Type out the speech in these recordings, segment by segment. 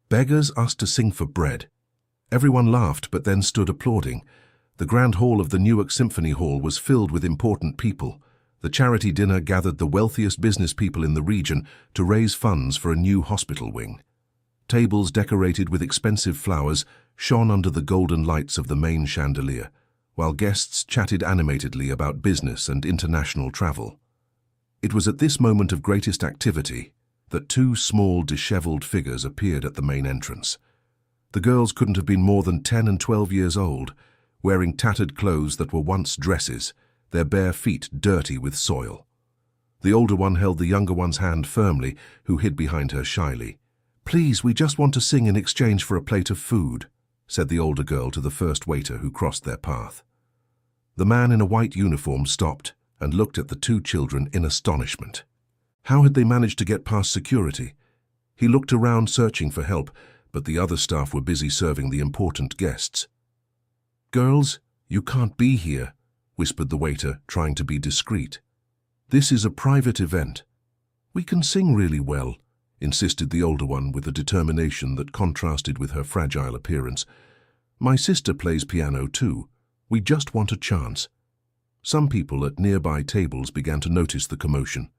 Beggars asked to sing for bread. Everyone laughed but then stood applauding. The grand hall of the Newark Symphony Hall was filled with important people. The charity dinner gathered the wealthiest business people in the region to raise funds for a new hospital wing. Tables decorated with expensive flowers shone under the golden lights of the main chandelier, while guests chatted animatedly about business and international travel. It was at this moment of greatest activity that two small, disheveled figures appeared at the main entrance. The girls couldn't have been more than 10 and 12 years old, wearing tattered clothes that were once dresses, their bare feet dirty with soil. The older one held the younger one's hand firmly, who hid behind her shyly. "Please, we just want to sing in exchange for a plate of food," said the older girl to the first waiter who crossed their path. The man in a white uniform stopped and looked at the two children in astonishment. How had they managed to get past security? He looked around searching for help, but the other staff were busy serving the important guests. "Girls, you can't be here," whispered the waiter, trying to be discreet. "This is a private event." "We can sing really well," insisted the older one with a determination that contrasted with her fragile appearance. "My sister plays piano too. We just want a chance." Some people at nearby tables began to notice the commotion.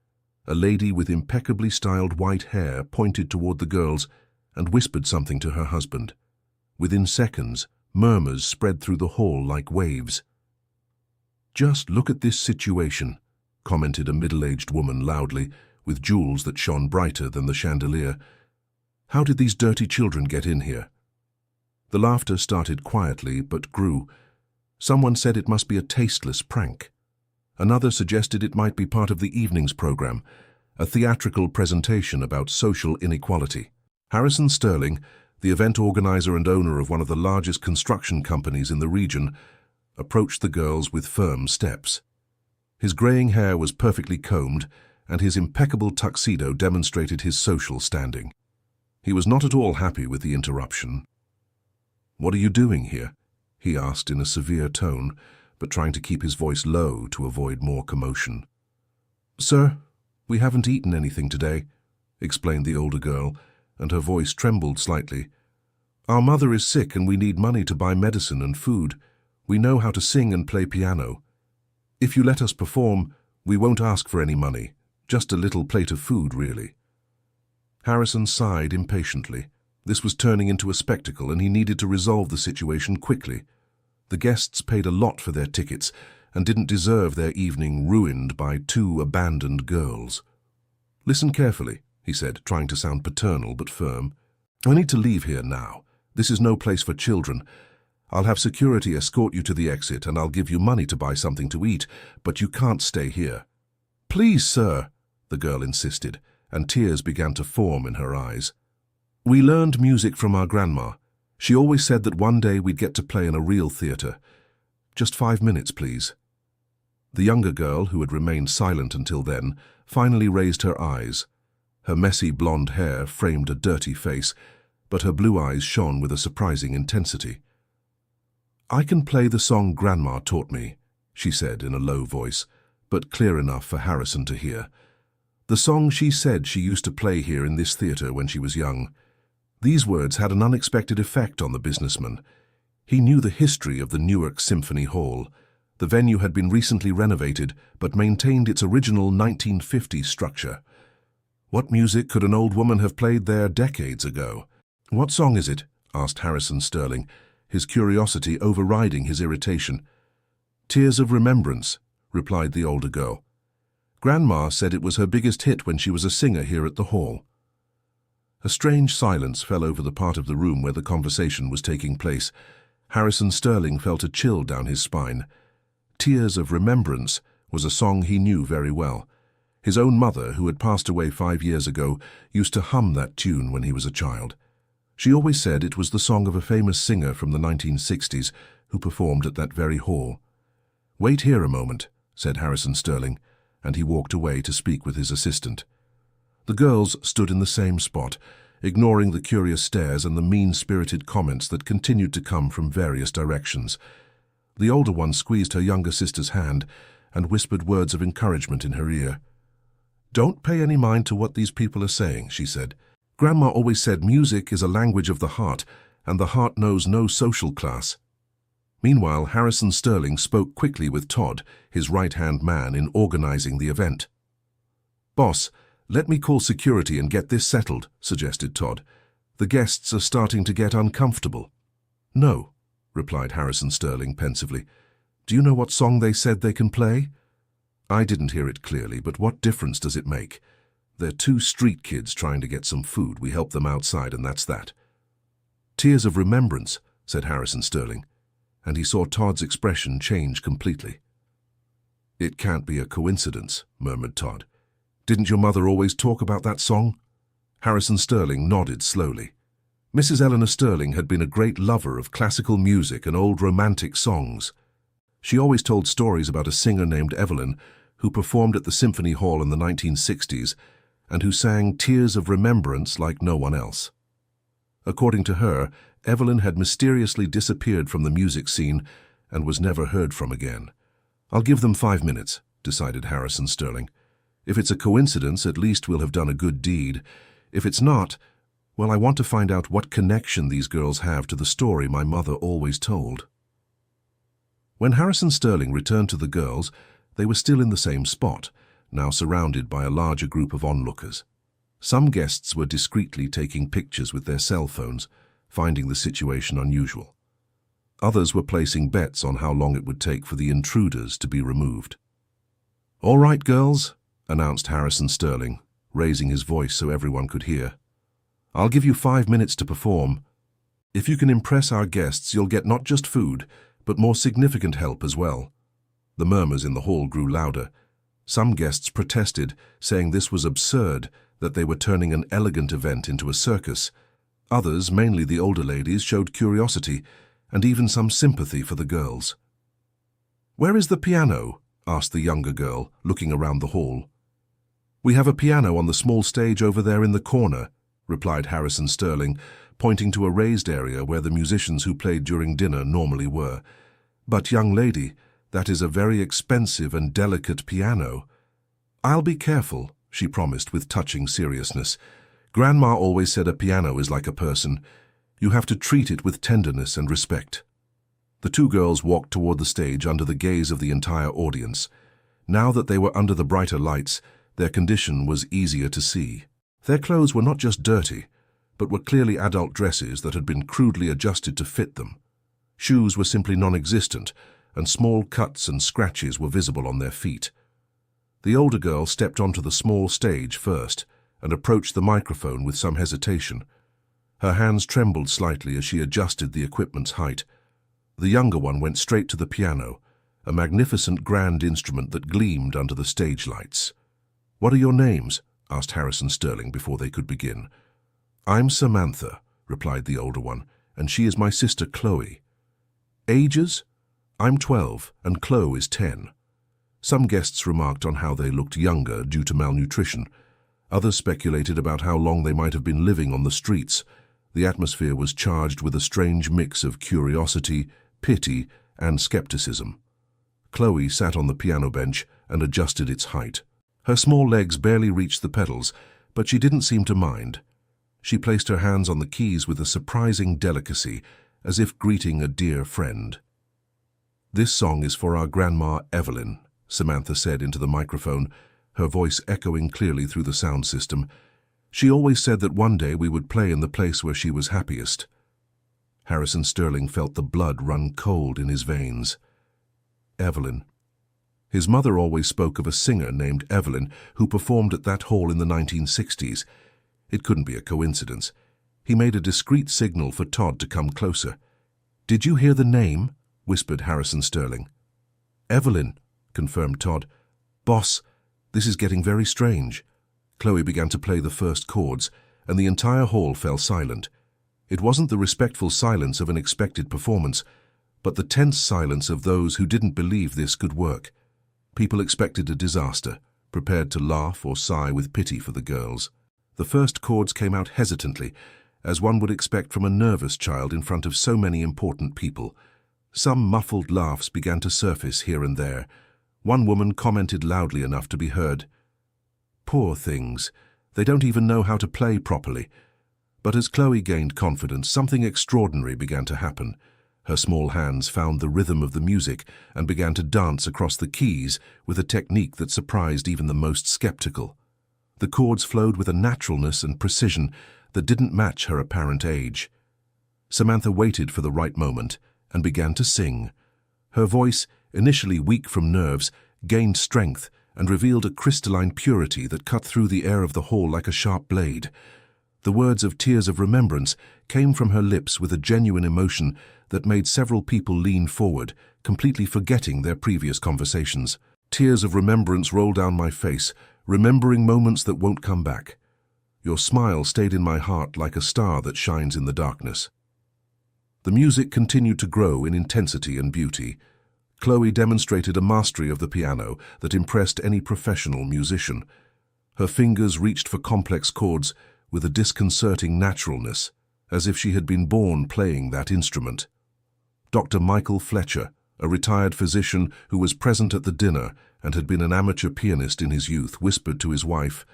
A lady with impeccably styled white hair pointed toward the girls and whispered something to her husband. Within seconds, murmurs spread through the hall like waves. "Just look at this situation," commented a middle-aged woman loudly, with jewels that shone brighter than the chandelier. "How did these dirty children get in here?" The laughter started quietly but grew. Someone said it must be a tasteless prank. Another suggested it might be part of the evening's program, a theatrical presentation about social inequality. Harrison Sterling, the event organizer and owner of one of the largest construction companies in the region, approached the girls with firm steps. His graying hair was perfectly combed, and his impeccable tuxedo demonstrated his social standing. He was not at all happy with the interruption. "What are you doing here?" he asked in a severe tone, but trying to keep his voice low to avoid more commotion. "Sir, we haven't eaten anything today," explained the older girl, and her voice trembled slightly. "Our mother is sick and we need money to buy medicine and food. We know how to sing and play piano. If you let us perform, we won't ask for any money, just a little plate of food, really." Harrison sighed impatiently. This was turning into a spectacle and he needed to resolve the situation quickly. The guests paid a lot for their tickets and didn't deserve their evening ruined by two abandoned girls. "Listen carefully," he said, trying to sound paternal but firm. "I need to leave here now. This is no place for children. I'll have security escort you to the exit and I'll give you money to buy something to eat, but you can't stay here." "Please, sir," the girl insisted, and tears began to form in her eyes. "We learned music from our grandma. She always said that one day we'd get to play in a real theater. Just 5 minutes, please." The younger girl, who had remained silent until then, finally raised her eyes. Her messy blonde hair framed a dirty face, but her blue eyes shone with a surprising intensity. "I can play the song Grandma taught me," she said in a low voice, but clear enough for Harrison to hear. "The song she said she used to play here in this theater when she was young." These words had an unexpected effect on the businessman. He knew the history of the Newark Symphony Hall. The venue had been recently renovated, but maintained its original 1950s structure. What music could an old woman have played there decades ago? "What song is it?" asked Harrison Sterling, his curiosity overriding his irritation. "Tears of Remembrance," replied the older girl. "Grandma said it was her biggest hit when she was a singer here at the hall." A strange silence fell over the part of the room where the conversation was taking place. Harrison Sterling felt a chill down his spine. "Tears of Remembrance" was a song he knew very well. His own mother, who had passed away 5 years ago, used to hum that tune when he was a child. She always said it was the song of a famous singer from the 1960s who performed at that very hall. "Wait here a moment," said Harrison Sterling, and he walked away to speak with his assistant. The girls stood in the same spot, ignoring the curious stares and the mean-spirited comments that continued to come from various directions. The older one squeezed her younger sister's hand and whispered words of encouragement in her ear. "Don't pay any mind to what these people are saying," she said. Grandma always said music is a language of the heart, and the heart knows no social class. Meanwhile, Harrison Sterling spoke quickly with Todd, his right-hand man, in organizing the event. "Boss, let me call security and get this settled," suggested Todd. "The guests are starting to get uncomfortable." "No," replied Harrison Sterling pensively. "Do you know what song they said they can play?" "I didn't hear it clearly, but what difference does it make? They're two street kids trying to get some food. We help them outside, and that's that." "Tears of Remembrance," said Harrison Sterling, and he saw Todd's expression change completely. "It can't be a coincidence," murmured Todd. "Didn't your mother always talk about that song?" Harrison Sterling nodded slowly. Mrs. Eleanor Sterling had been a great lover of classical music and old romantic songs. She always told stories about a singer named Evelyn who performed at the Symphony Hall in the 1960s and who sang Tears of Remembrance like no one else. According to her, Evelyn had mysteriously disappeared from the music scene and was never heard from again. "I'll give them 5 minutes," decided Harrison Sterling. "If it's a coincidence, at least we'll have done a good deed. If it's not, well, I want to find out what connection these girls have to the story my mother always told." When Harrison Sterling returned to the girls, they were still in the same spot, now surrounded by a larger group of onlookers. Some guests were discreetly taking pictures with their cell phones, finding the situation unusual. Others were placing bets on how long it would take for the intruders to be removed. "All right, girls," announced Harrison Sterling, raising his voice so everyone could hear. "I'll give you 5 minutes to perform. If you can impress our guests, you'll get not just food, but more significant help as well." The murmurs in the hall grew louder. Some guests protested, saying this was absurd, that they were turning an elegant event into a circus. Others, mainly the older ladies, showed curiosity and even some sympathy for the girls. "Where is the piano?" asked the younger girl, looking around the hall. "We have a piano on the small stage over there in the corner," replied Harrison Sterling, pointing to a raised area where the musicians who played during dinner normally were. "But, young lady, that is a very expensive and delicate piano." "I'll be careful," she promised with touching seriousness. "Grandma always said a piano is like a person. You have to treat it with tenderness and respect." The two girls walked toward the stage under the gaze of the entire audience. Now that they were under the brighter lights, their condition was easier to see. Their clothes were not just dirty, but were clearly adult dresses that had been crudely adjusted to fit them. Shoes were simply non-existent, and small cuts and scratches were visible on their feet. The older girl stepped onto the small stage first and approached the microphone with some hesitation. Her hands trembled slightly as she adjusted the equipment's height. The younger one went straight to the piano, a magnificent grand instrument that gleamed under the stage lights. "What are your names?" asked Harrison Sterling before they could begin. "I'm Samantha," replied the older one, "and she is my sister Chloe." "Ages?" "I'm 12, and Chloe is 10. Some guests remarked on how they looked younger due to malnutrition. Others speculated about how long they might have been living on the streets. The atmosphere was charged with a strange mix of curiosity, pity, and skepticism. Chloe sat on the piano bench and adjusted its height. Her small legs barely reached the pedals, but she didn't seem to mind. She placed her hands on the keys with a surprising delicacy, as if greeting a dear friend. "This song is for our grandma Evelyn," Samantha said into the microphone, her voice echoing clearly through the sound system. "She always said that one day we would play in the place where she was happiest." Harrison Sterling felt the blood run cold in his veins. Evelyn. His mother always spoke of a singer named Evelyn who performed at that hall in the 1960s. It couldn't be a coincidence. He made a discreet signal for Todd to come closer. "Did you hear the name?" whispered Harrison Sterling. "Evelyn," confirmed Todd. "Boss, this is getting very strange." Chloe began to play the first chords, and the entire hall fell silent. It wasn't the respectful silence of an expected performance, but the tense silence of those who didn't believe this could work. People expected a disaster, prepared to laugh or sigh with pity for the girls. The first chords came out hesitantly, as one would expect from a nervous child in front of so many important people. Some muffled laughs began to surface here and there. One woman commented loudly enough to be heard. "Poor things. They don't even know how to play properly. But as Chloe gained confidence, something extraordinary began to happen. Her small hands found the rhythm of the music and began to dance across the keys with a technique that surprised even the most skeptical. The chords flowed with a naturalness and precision that didn't match her apparent age. Samantha waited for the right moment and began to sing. Her voice, initially weak from nerves, gained strength and revealed a crystalline purity that cut through the air of the hall like a sharp blade. The words of Tears of Remembrance came from her lips with a genuine emotion that made several people lean forward, completely forgetting their previous conversations. Tears of remembrance roll down my face, remembering moments that won't come back. Your smile stayed in my heart like a star that shines in the darkness. The music continued to grow in intensity and beauty. Chloe demonstrated a mastery of the piano that impressed any professional musician. Her fingers reached for complex chords with a disconcerting naturalness, as if she had been born playing that instrument. Dr. Michael Fletcher, a retired physician who was present at the dinner and had been an amateur pianist in his youth, whispered to his wife,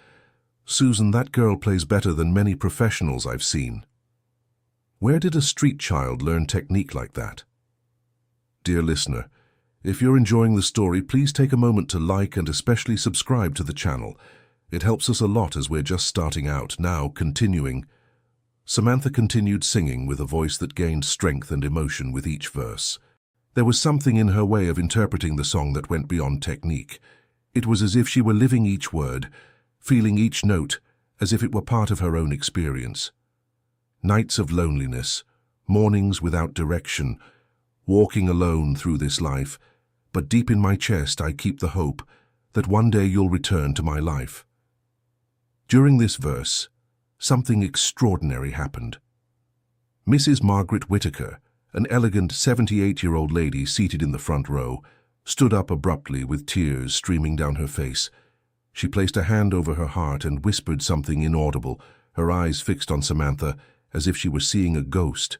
"Susan, that girl plays better than many professionals I've seen." Where did a street child learn technique like that? Dear listener, if you're enjoying the story, please take a moment to like and especially subscribe to the channel. It helps us a lot as we're just starting out. Now, continuing. Samantha continued singing with a voice that gained strength and emotion with each verse. There was something in her way of interpreting the song that went beyond technique. It was as if she were living each word, feeling each note, as if it were part of her own experience. Nights of loneliness, mornings without direction, walking alone through this life, but deep in my chest I keep the hope that one day you'll return to my life. During this verse, something extraordinary happened. Mrs. Margaret Whitaker, an elegant 78-year-old lady seated in the front row, stood up abruptly with tears streaming down her face. She placed a hand over her heart and whispered something inaudible, her eyes fixed on Samantha as if she were seeing a ghost.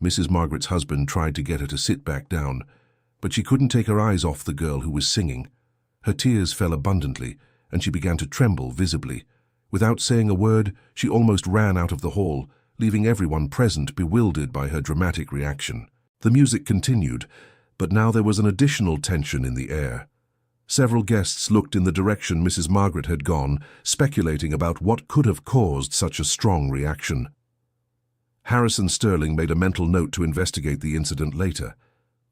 Mrs. Margaret's husband tried to get her to sit back down, but she couldn't take her eyes off the girl who was singing. Her tears fell abundantly, and she began to tremble visibly. Without saying a word, she almost ran out of the hall, leaving everyone present bewildered by her dramatic reaction. The music continued, but now there was an additional tension in the air. Several guests looked in the direction Mrs. Margaret had gone, speculating about what could have caused such a strong reaction. Harrison Sterling made a mental note to investigate the incident later.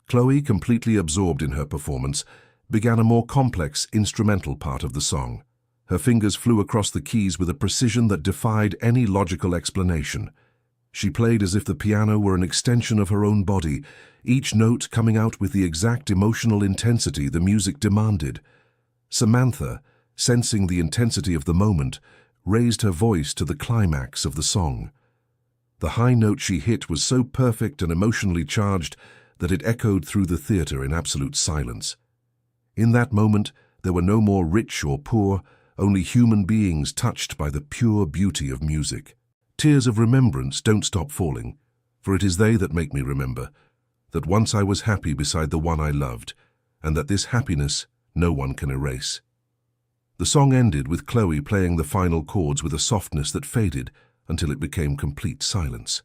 Chloe, completely absorbed in her performance, began a more complex instrumental part of the song. Her fingers flew across the keys with a precision that defied any logical explanation. She played as if the piano were an extension of her own body, each note coming out with the exact emotional intensity the music demanded. Samantha, sensing the intensity of the moment, raised her voice to the climax of the song. The high note she hit was so perfect and emotionally charged that it echoed through the theater in absolute silence. In that moment, there were no more rich or poor, only human beings touched by the pure beauty of music. Tears of remembrance don't stop falling, for it is they that make me remember, that once I was happy beside the one I loved, and that this happiness no one can erase. The song ended with Chloe playing the final chords with a softness that faded until it became complete silence.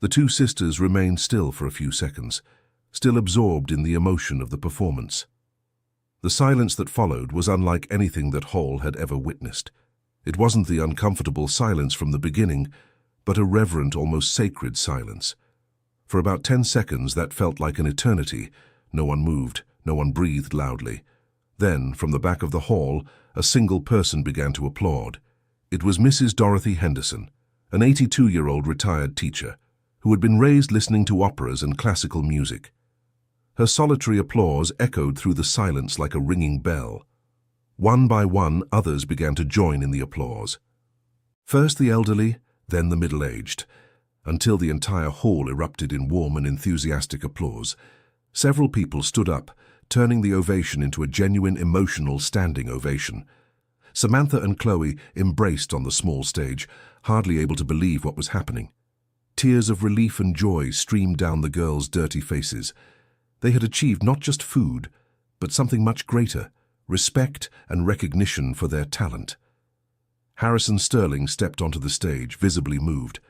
The two sisters remained still for a few seconds, still absorbed in the emotion of the performance. The silence that followed was unlike anything that Hall had ever witnessed. It wasn't the uncomfortable silence from the beginning, but a reverent, almost sacred silence. For about 10 seconds that felt like an eternity. No one moved, no one breathed loudly. Then, from the back of the hall, a single person began to applaud. It was Mrs. Dorothy Henderson, an 82-year-old retired teacher, who had been raised listening to operas and classical music. Her solitary applause echoed through the silence like a ringing bell. One by one, others began to join in the applause. First the elderly, then the middle-aged, until the entire hall erupted in warm and enthusiastic applause. Several people stood up, turning the ovation into a genuine emotional standing ovation. Samantha and Chloe embraced on the small stage, hardly able to believe what was happening. Tears of relief and joy streamed down the girls' dirty faces. They had achieved not just food, but something much greater, respect and recognition for their talent. Harrison Sterling stepped onto the stage, visibly moved.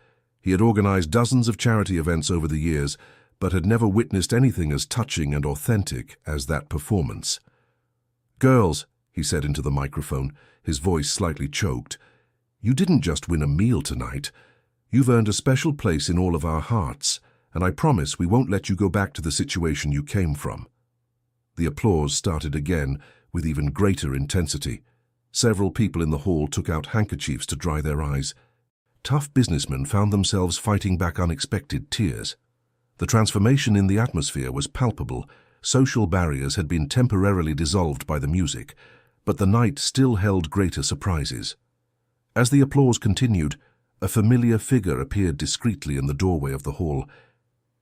He had organized dozens of charity events over the years, but had never witnessed anything as touching and authentic as that performance. "Girls," he said into the microphone, his voice slightly choked, "you didn't just win a meal tonight. You've earned a special place in all of our hearts, and I promise we won't let you go back to the situation you came from." The applause started again, with even greater intensity. Several people in the hall took out handkerchiefs to dry their eyes. Tough businessmen found themselves fighting back unexpected tears. The transformation in the atmosphere was palpable. Social barriers had been temporarily dissolved by the music, but the night still held greater surprises. As the applause continued, a familiar figure appeared discreetly in the doorway of the hall.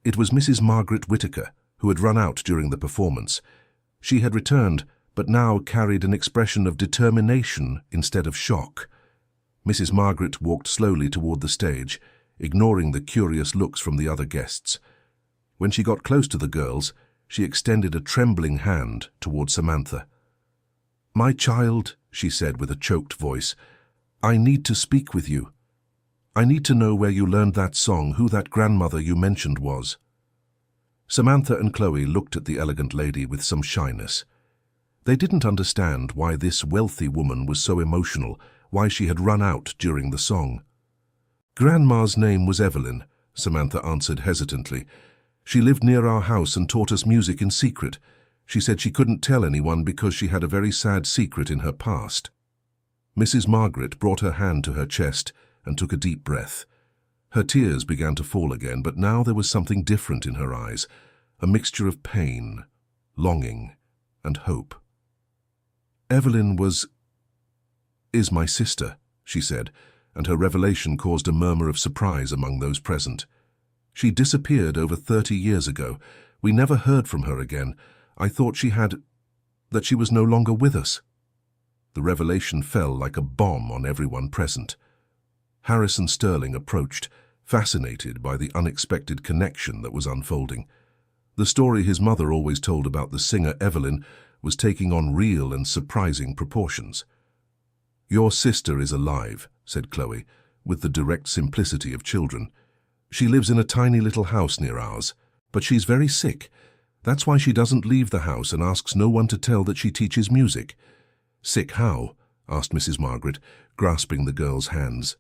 It was Mrs. Margaret Whittaker, who had run out during the performance. She had returned, but now carried an expression of determination instead of shock. Mrs. Margaret walked slowly toward the stage, ignoring the curious looks from the other guests. When she got close to the girls, she extended a trembling hand toward Samantha. "My child," she said with a choked voice, "I need to speak with you. I need to know where you learned that song, who that grandmother you mentioned was." Samantha and Chloe looked at the elegant lady with some shyness. They didn't understand why this wealthy woman was so emotional, why she had run out during the song. "Grandma's name was Evelyn," Samantha answered hesitantly. "She lived near our house and taught us music in secret. She said she couldn't tell anyone because she had a very sad secret in her past." Mrs. Margaret brought her hand to her chest and took a deep breath. Her tears began to fall again, but now there was something different in her eyes, a mixture of pain, longing, and hope. "Evelyn is my sister," she said, and her revelation caused a murmur of surprise among those present. "She disappeared over 30 years ago. We never heard from her again. I thought that she was no longer with us." The revelation fell like a bomb on everyone present. Harrison Sterling approached, fascinated by the unexpected connection that was unfolding. The story his mother always told about the singer Evelyn was taking on real and surprising proportions. "Your sister is alive," said Chloe, with the direct simplicity of children. "She lives in a tiny little house near ours, but she's very sick. That's why she doesn't leave the house and asks no one to tell that she teaches music." "Sick how?" asked Mrs. Margaret, grasping the girl's hands.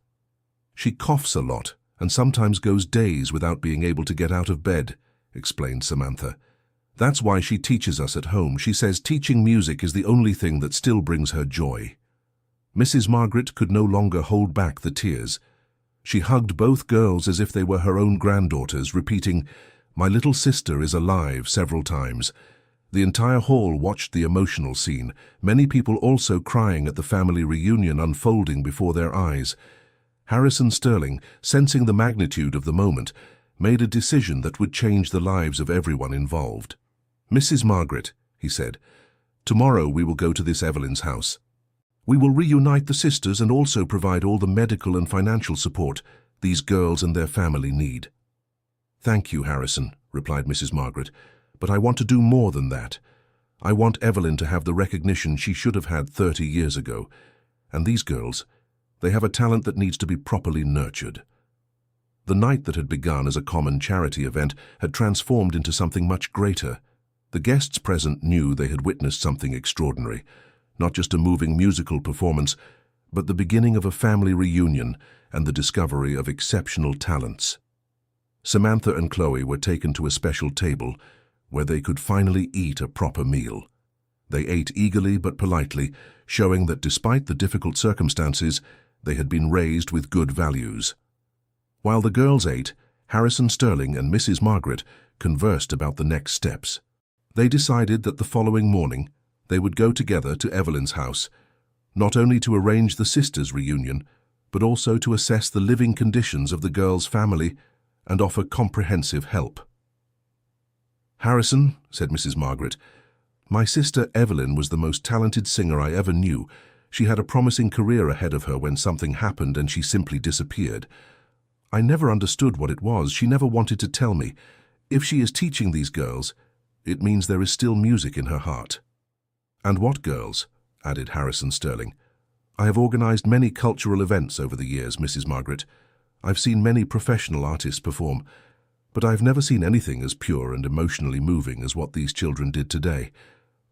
"She coughs a lot and sometimes goes days without being able to get out of bed," explained Samantha. "That's why she teaches us at home. She says teaching music is the only thing that still brings her joy." Mrs. Margaret could no longer hold back the tears. She hugged both girls as if they were her own granddaughters, repeating, "My little sister is alive," several times. The entire hall watched the emotional scene, many people also crying at the family reunion unfolding before their eyes. Harrison Sterling, sensing the magnitude of the moment, made a decision that would change the lives of everyone involved. "Mrs. Margaret," he said, "tomorrow we will go to this Evelyn's house. We will reunite the sisters and also provide all the medical and financial support these girls and their family need." "Thank you, Harrison," replied Mrs. Margaret, "but I want to do more than that. I want Evelyn to have the recognition she should have had 30 years ago. And these girls, they have a talent that needs to be properly nurtured." The night that had begun as a common charity event had transformed into something much greater. The guests present knew they had witnessed something extraordinary, not just a moving musical performance, but the beginning of a family reunion and the discovery of exceptional talents. Samantha and Chloe were taken to a special table where they could finally eat a proper meal. They ate eagerly but politely, showing that despite the difficult circumstances, they had been raised with good values. While the girls ate, Harrison Sterling and Mrs. Margaret conversed about the next steps. They decided that the following morning they would go together to Evelyn's house, not only to arrange the sisters' reunion, but also to assess the living conditions of the girls' family and offer comprehensive help. "Harrison," said Mrs. Margaret, "my sister Evelyn was the most talented singer I ever knew. She had a promising career ahead of her when something happened and she simply disappeared. I never understood what it was. She never wanted to tell me. If she is teaching these girls, it means there is still music in her heart." "And what girls?" added Harrison Sterling. I have organized many cultural events over the years, Mrs. Margaret. I've seen many professional artists perform, but I've never seen anything as pure and emotionally moving as what these children did today.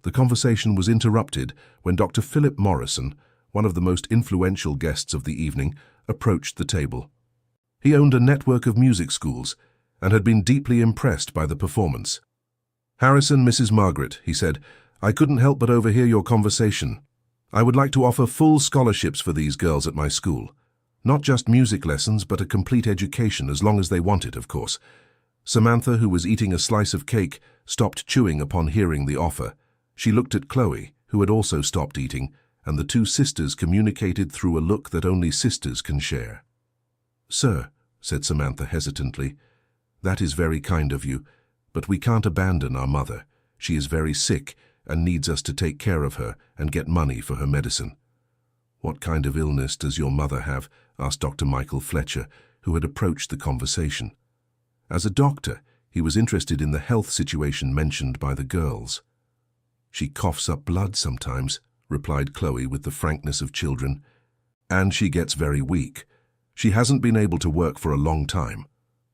The conversation was interrupted when Dr. Philip Morrison, one of the most influential guests of the evening, approached the table. He owned a network of music schools and had been deeply impressed by the performance. "Harrison, Mrs. Margaret," he said, "I couldn't help but overhear your conversation. I would like to offer full scholarships for these girls at my school. Not just music lessons, but a complete education, as long as they want it, of course." Samantha, who was eating a slice of cake, stopped chewing upon hearing the offer. She looked at Chloe, who had also stopped eating, and the two sisters communicated through a look that only sisters can share. "Sir," said Samantha hesitantly, "that is very kind of you, but we can't abandon our mother. She is very sick and needs us to take care of her and get money for her medicine." "What kind of illness does your mother have?" asked Dr. Michael Fletcher, who had approached the conversation. As a doctor, he was interested in the health situation mentioned by the girls. "She coughs up blood sometimes," replied Chloe with the frankness of children. "And she gets very weak. She hasn't been able to work for a long time."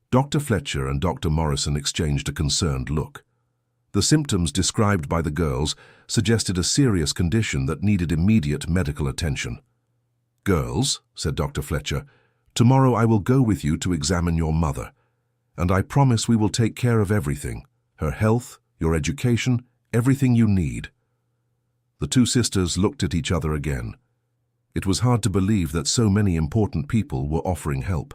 Dr. Fletcher and Dr. Morrison exchanged a concerned look. The symptoms described by the girls suggested a serious condition that needed immediate medical attention. "Girls," said Dr. Fletcher, "tomorrow I will go with you to examine your mother, and I promise we will take care of everything, her health, your education, everything you need." The two sisters looked at each other again. It was hard to believe that so many important people were offering help.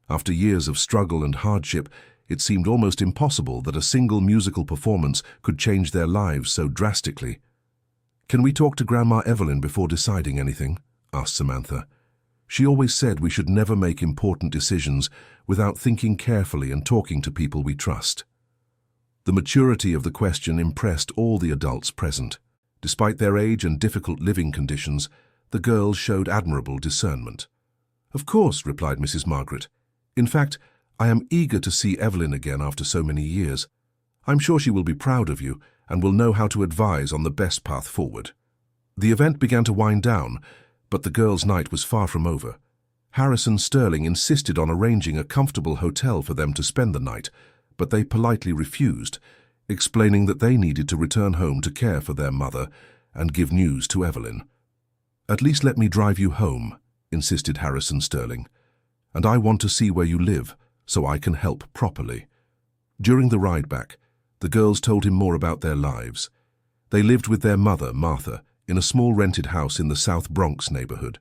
After years of struggle and hardship, it seemed almost impossible that a single musical performance could change their lives so drastically. "Can we talk to Grandma Evelyn before deciding anything?" asked Samantha. "She always said we should never make important decisions without thinking carefully and talking to people we trust." The maturity of the question impressed all the adults present. Despite their age and difficult living conditions, the girls showed admirable discernment. "Of course," replied Mrs. Margaret. "In fact, I am eager to see Evelyn again after so many years. I'm sure she will be proud of you and will know how to advise on the best path forward." The event began to wind down, but the girls' night was far from over. Harrison Sterling insisted on arranging a comfortable hotel for them to spend the night, but they politely refused, explaining that they needed to return home to care for their mother and give news to Evelyn. "At least let me drive you home," insisted Harrison Sterling, "and I want to see where you live so I can help properly." During the ride back, the girls told him more about their lives. They lived with their mother, Martha, in a small rented house in the South Bronx neighborhood.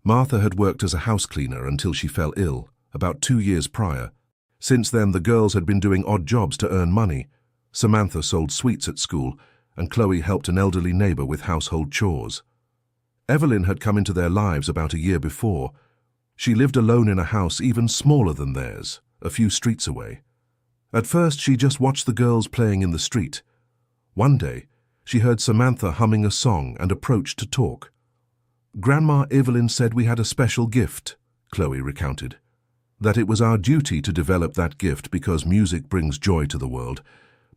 Martha had worked as a house cleaner until she fell ill, about 2 years prior. Since then, the girls had been doing odd jobs to earn money. Samantha sold sweets at school, and Chloe helped an elderly neighbor with household chores. Evelyn had come into their lives about a year before. She lived alone in a house even smaller than theirs, a few streets away. At first, she just watched the girls playing in the street. One day, she heard Samantha humming a song and approached to talk. "Grandma Evelyn said we had a special gift," Chloe recounted. "That it was our duty to develop that gift because music brings joy to the world,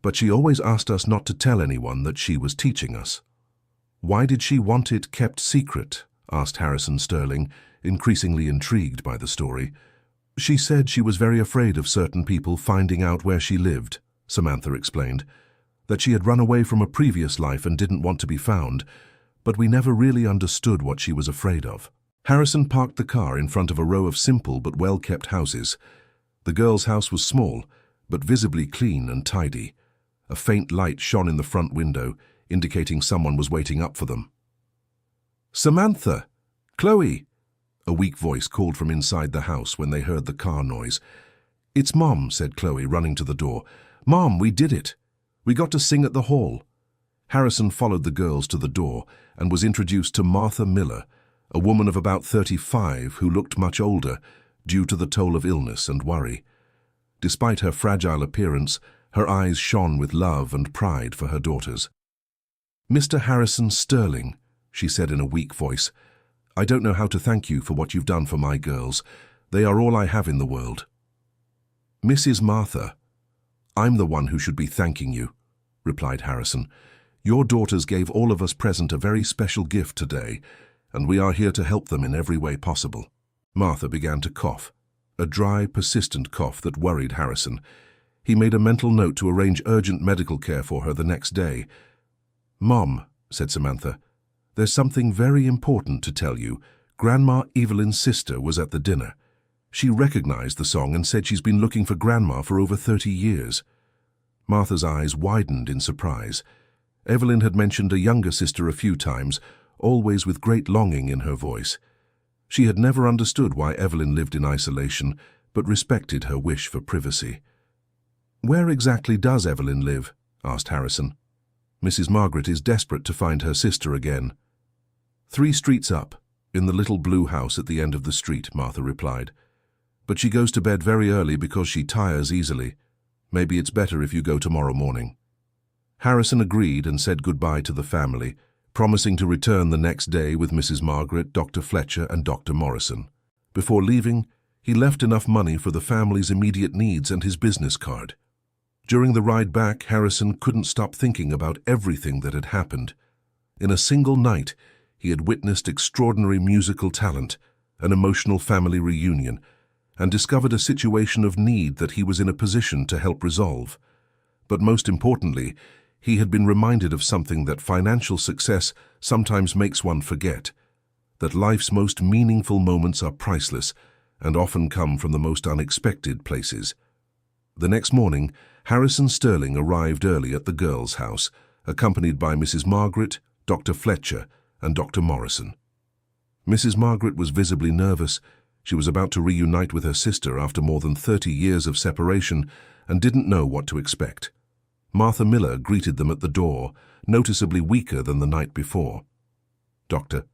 but she always asked us not to tell anyone that she was teaching us." "Why did she want it kept secret?" asked Harrison Sterling, increasingly intrigued by the story. "She said she was very afraid of certain people finding out where she lived," Samantha explained. "That she had run away from a previous life and didn't want to be found, but we never really understood what she was afraid of." Harrison parked the car in front of a row of simple but well-kept houses. The girls' house was small, but visibly clean and tidy. A faint light shone in the front window, indicating someone was waiting up for them. "Samantha! Chloe!" A weak voice called from inside the house when they heard the car noise. "It's Mom," said Chloe, running to the door. "Mom, we did it. We got to sing at the hall." Harrison followed the girls to the door and was introduced to Martha Miller, a woman of about 35 who looked much older due to the toll of illness and worry. Despite her fragile appearance, her eyes shone with love and pride for her daughters. "Mr. Harrison Sterling," she said in a weak voice, "I don't know how to thank you for what you've done for my girls. They are all I have in the world." "Mrs. Martha, I'm the one who should be thanking you," replied Harrison. "Your daughters gave all of us present a very special gift today, and we are here to help them in every way possible." Martha began to cough, a dry, persistent cough that worried Harrison. He made a mental note to arrange urgent medical care for her the next day. "Mom," said Samantha, "there's something very important to tell you. Grandma Evelyn's sister was at the dinner. She recognized the song and said she's been looking for Grandma for over 30 years. Martha's eyes widened in surprise. Evelyn had mentioned a younger sister a few times, always with great longing in her voice. She had never understood why Evelyn lived in isolation, but respected her wish for privacy. "Where exactly does Evelyn live?" asked Harrison. "Mrs. Margaret is desperate to find her sister again." "3 streets up, in the little blue house at the end of the street," Martha replied. "But she goes to bed very early because she tires easily. Maybe it's better if you go tomorrow morning." Harrison agreed and said goodbye to the family, promising to return the next day with Mrs. Margaret, Dr. Fletcher, and Dr. Morrison. Before leaving, he left enough money for the family's immediate needs and his business card. During the ride back, Harrison couldn't stop thinking about everything that had happened. In a single night, he had witnessed extraordinary musical talent, an emotional family reunion, and discovered a situation of need that he was in a position to help resolve. But most importantly, he had been reminded of something that financial success sometimes makes one forget, that life's most meaningful moments are priceless and often come from the most unexpected places. The next morning, Harrison Sterling arrived early at the girls' house, accompanied by Mrs. Margaret, Dr. Fletcher, and Dr. Morrison. Mrs. Margaret was visibly nervous. She was about to reunite with her sister after more than 30 years of separation and didn't know what to expect. Martha Miller greeted them at the door, noticeably weaker than the night before. Dr.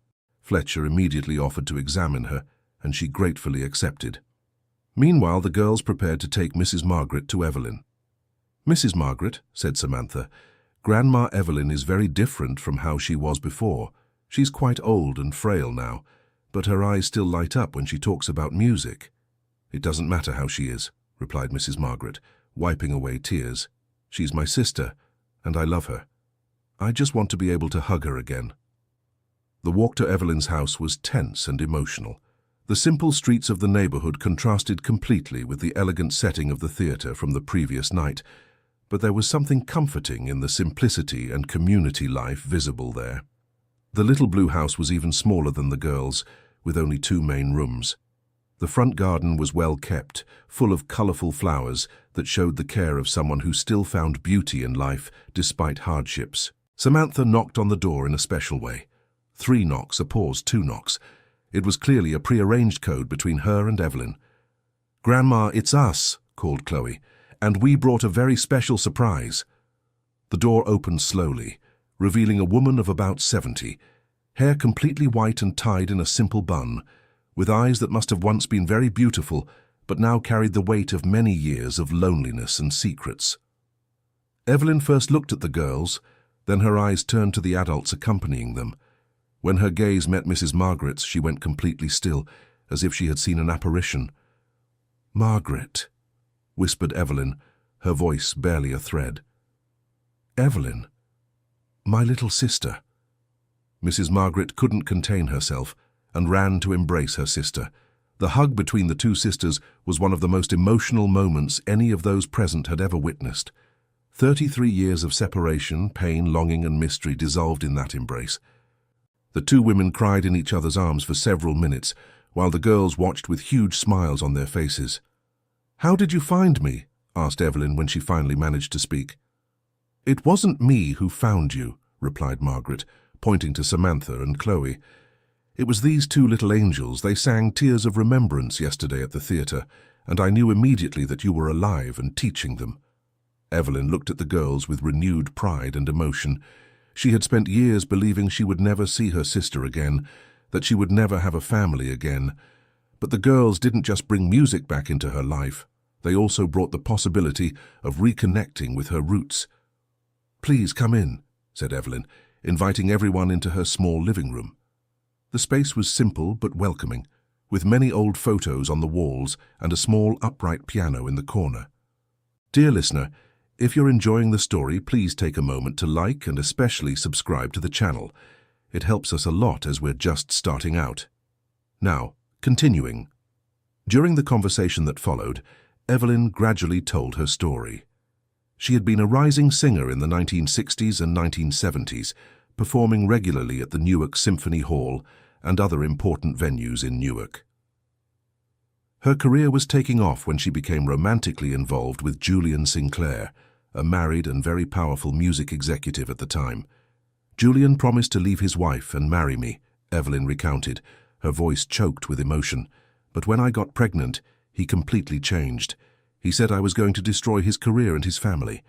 Fletcher immediately offered to examine her, and she gratefully accepted. Meanwhile, the girls prepared to take Mrs. Margaret to Evelyn. "Mrs. Margaret," said Samantha, "Grandma Evelyn is very different from how she was before. She's quite old and frail now, but her eyes still light up when she talks about music." "It doesn't matter how she is," replied Mrs. Margaret, wiping away tears. "She's my sister, and I love her. I just want to be able to hug her again." The walk to Evelyn's house was tense and emotional. The simple streets of the neighborhood contrasted completely with the elegant setting of the theater from the previous night, but there was something comforting in the simplicity and community life visible there. The little blue house was even smaller than the girls', with only 2 main rooms. The front garden was well kept, full of colorful flowers that showed the care of someone who still found beauty in life despite hardships. Samantha knocked on the door in a special way. 3 knocks, a pause, 2 knocks. It was clearly a prearranged code between her and Evelyn. "Grandma, it's us," called Chloe, "and we brought a very special surprise." The door opened slowly, revealing a woman of about 70, hair completely white and tied in a simple bun, with eyes that must have once been very beautiful but now carried the weight of many years of loneliness and secrets. Evelyn first looked at the girls, then her eyes turned to the adults accompanying them. When her gaze met Mrs. Margaret's, she went completely still, as if she had seen an apparition. "Margaret," whispered Evelyn, her voice barely a thread. "Evelyn, my little sister." Mrs. Margaret couldn't contain herself and ran to embrace her sister. The hug between the 2 sisters was one of the most emotional moments any of those present had ever witnessed. 33 years of separation, pain, longing, and mystery dissolved in that embrace. The 2 women cried in each other's arms for several minutes, while the girls watched with huge smiles on their faces. "How did you find me?" asked Evelyn when she finally managed to speak. "It wasn't me who found you," replied Margaret, pointing to Samantha and Chloe. "It was these 2 little angels. They sang Tears of Remembrance yesterday at the theater, and I knew immediately that you were alive and teaching them." Evelyn looked at the girls with renewed pride and emotion. She had spent years believing she would never see her sister again, that she would never have a family again. But the girls didn't just bring music back into her life. They also brought the possibility of reconnecting with her roots. "Please come in," said Evelyn, inviting everyone into her small living room. The space was simple but welcoming, with many old photos on the walls and a small upright piano in the corner. Dear listener, if you're enjoying the story, please take a moment to like and especially subscribe to the channel. It helps us a lot as we're just starting out. Now, continuing. During the conversation that followed, Evelyn gradually told her story. She had been a rising singer in the 1960s and 1970s, performing regularly at the Newark Symphony Hall and other important venues in Newark. Her career was taking off when she became romantically involved with Julian Sinclair, a married and very powerful music executive at the time. Julian promised to leave his wife and marry me, Evelyn recounted, her voice choked with emotion. But when I got pregnant, he completely changed. He said I was going to destroy his career and his family.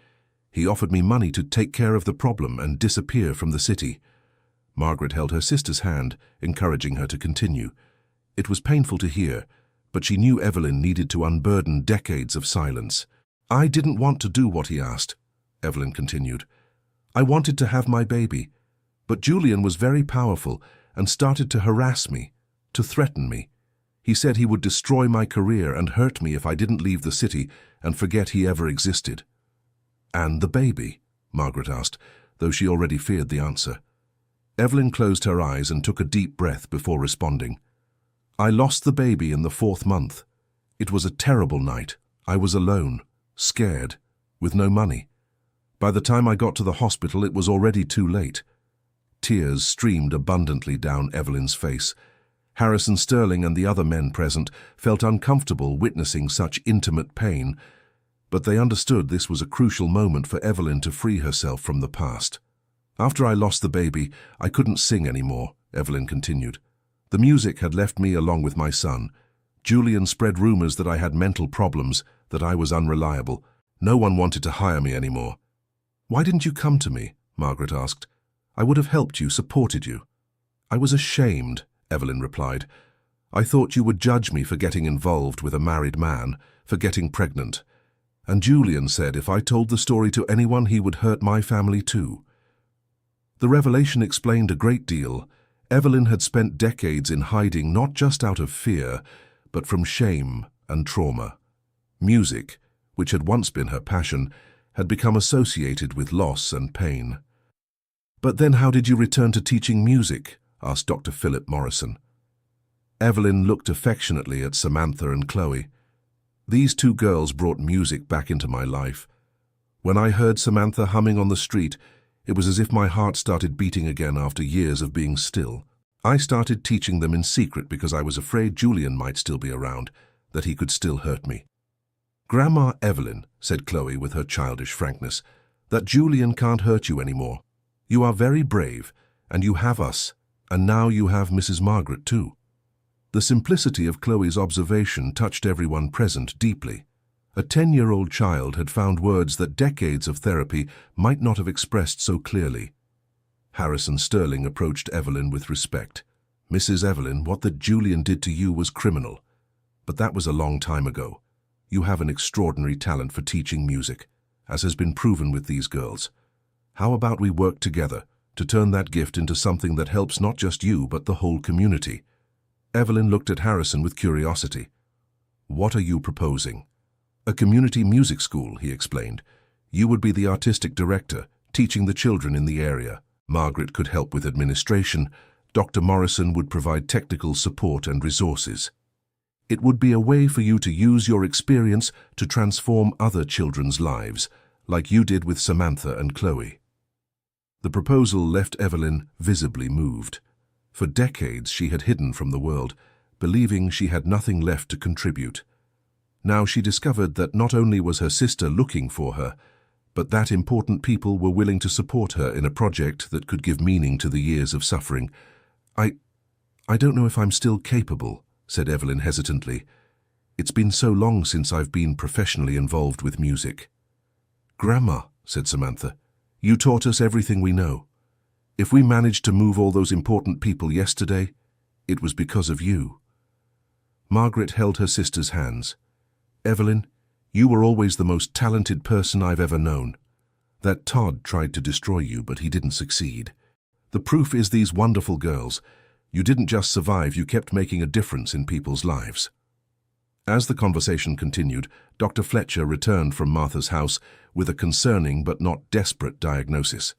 He offered me money to take care of the problem and disappear from the city. Margaret held her sister's hand, encouraging her to continue. It was painful to hear, but she knew Evelyn needed to unburden decades of silence. I didn't want to do what he asked, Evelyn continued. I wanted to have my baby, but Julian was very powerful and started to harass me, to threaten me. He said he would destroy my career and hurt me if I didn't leave the city and forget he ever existed. And the baby? Margaret asked, though she already feared the answer. Evelyn closed her eyes and took a deep breath before responding. I lost the baby in the 4th month. It was a terrible night. I was alone, scared, with no money. By the time I got to the hospital, it was already too late. Tears streamed abundantly down Evelyn's face. Harrison Sterling and the other men present felt uncomfortable witnessing such intimate pain, but they understood this was a crucial moment for Evelyn to free herself from the past. After I lost the baby, I couldn't sing anymore, Evelyn continued. The music had left me along with my son. Julian spread rumors that I had mental problems, that I was unreliable. No one wanted to hire me anymore. Why didn't you come to me? Margaret asked. I would have helped you, supported you. I was ashamed, Evelyn replied. I thought you would judge me for getting involved with a married man, for getting pregnant. And Julian said if I told the story to anyone, he would hurt my family too. The revelation explained a great deal. Evelyn had spent decades in hiding not just out of fear, but from shame and trauma. Music, which had once been her passion, had become associated with loss and pain. But then how did you return to teaching music? Asked Dr. Philip Morrison. Evelyn looked affectionately at Samantha and Chloe. These 2 girls brought music back into my life. When I heard Samantha humming on the street, it was as if my heart started beating again after years of being still. I started teaching them in secret because I was afraid Julian might still be around, that he could still hurt me. Grandma Evelyn, said Chloe with her childish frankness, that Julian can't hurt you anymore. You are very brave, and you have us, and now you have Mrs. Margaret too. The simplicity of Chloe's observation touched everyone present deeply. A 10-year-old child had found words that decades of therapy might not have expressed so clearly. Harrison Sterling approached Evelyn with respect. Mrs. Evelyn, what that Julian did to you was criminal. But that was a long time ago. You have an extraordinary talent for teaching music, as has been proven with these girls. How about we work together to turn that gift into something that helps not just you but the whole community? Evelyn looked at Harrison with curiosity. What are you proposing? A community music school, he explained. You would be the artistic director, teaching the children in the area. Margaret could help with administration. Dr. Morrison would provide technical support and resources. It would be a way for you to use your experience to transform other children's lives, like you did with Samantha and Chloe. The proposal left Evelyn visibly moved. For decades she had hidden from the world, believing she had nothing left to contribute. Now she discovered that not only was her sister looking for her, but that important people were willing to support her in a project that could give meaning to the years of suffering. I don't know if I'm still capable, said Evelyn hesitantly. It's been so long since I've been professionally involved with music. Grandma, said Samantha, you taught us everything we know. If we managed to move all those important people yesterday, it was because of you. Margaret held her sister's hands. Evelyn, you were always the most talented person I've ever known. That Todd tried to destroy you, but he didn't succeed. The proof is these wonderful girls. You didn't just survive, you kept making a difference in people's lives. As the conversation continued, Dr. Fletcher returned from Martha's house with a concerning but not desperate diagnosis.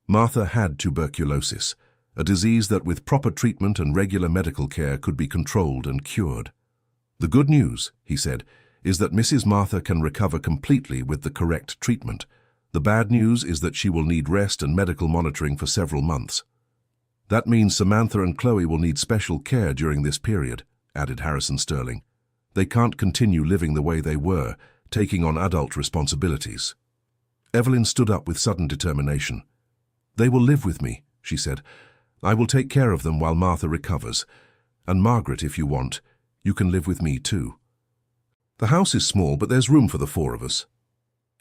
Martha had tuberculosis. a disease that with proper treatment and regular medical care could be controlled and cured. The good news, he said, is that Mrs. Martha can recover completely with the correct treatment. The bad news is that she will need rest and medical monitoring for several months. That means Samantha and Chloe will need special care during this period, added Harrison Sterling. They can't continue living the way they were, taking on adult responsibilities. Evelyn stood up with sudden determination. They will live with me, she said. I will take care of them while Martha recovers. And Margaret, if you want, you can live with me too. The house is small, but there's room for the four of us.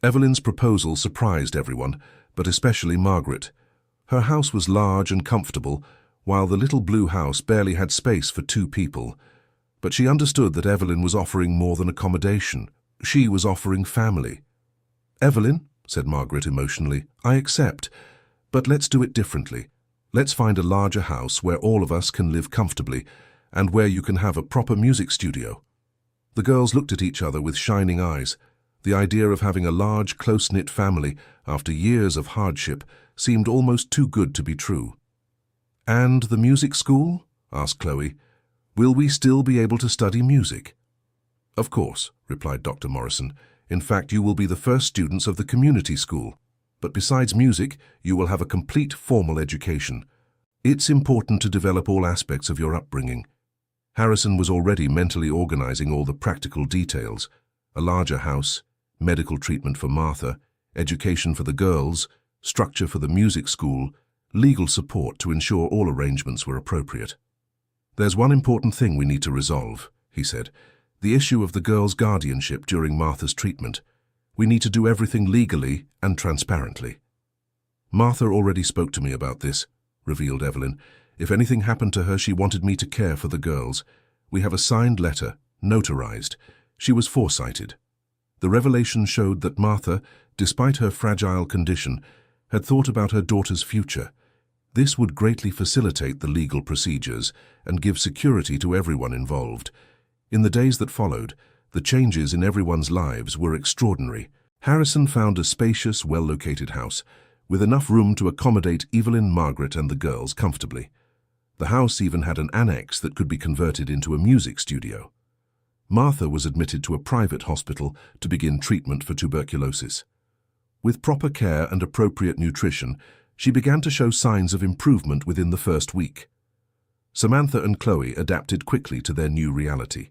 Evelyn's proposal surprised everyone, but especially Margaret. Her house was large and comfortable, while the little blue house barely had space for two people. But she understood that Evelyn was offering more than accommodation. She was offering family. Evelyn, said Margaret emotionally, I accept, but let's do it differently. Let's find a larger house where all of us can live comfortably and where you can have a proper music studio. The girls looked at each other with shining eyes. The idea of having a large, close-knit family after years of hardship seemed almost too good to be true. And the music school? Asked Chloe. Will we still be able to study music? Of course, replied Dr. Morrison. In fact, you will be the first students of the community school. But besides music, you will have a complete formal education. It's important to develop all aspects of your upbringing. Harrison was already mentally organizing all the practical details. A larger house, medical treatment for Martha, education for the girls, structure for the music school, legal support to ensure all arrangements were appropriate. There's one important thing we need to resolve, he said. The issue of the girls' guardianship during Martha's treatment. We need to do everything legally and transparently. Martha already spoke to me about this, revealed Evelyn. If anything happened to her, she wanted me to care for the girls. We have a signed letter, notarized. She was foresighted. The revelation showed that Martha, despite her fragile condition, had thought about her daughter's future. This would greatly facilitate the legal procedures and give security to everyone involved. In the days that followed, the changes in everyone's lives were extraordinary. Harrison found a spacious, well-located house, with enough room to accommodate Evelyn, Margaret, and the girls comfortably. The house even had an annex that could be converted into a music studio. Martha was admitted to a private hospital to begin treatment for tuberculosis. With proper care and appropriate nutrition, she began to show signs of improvement within the first week. Samantha and Chloe adapted quickly to their new reality.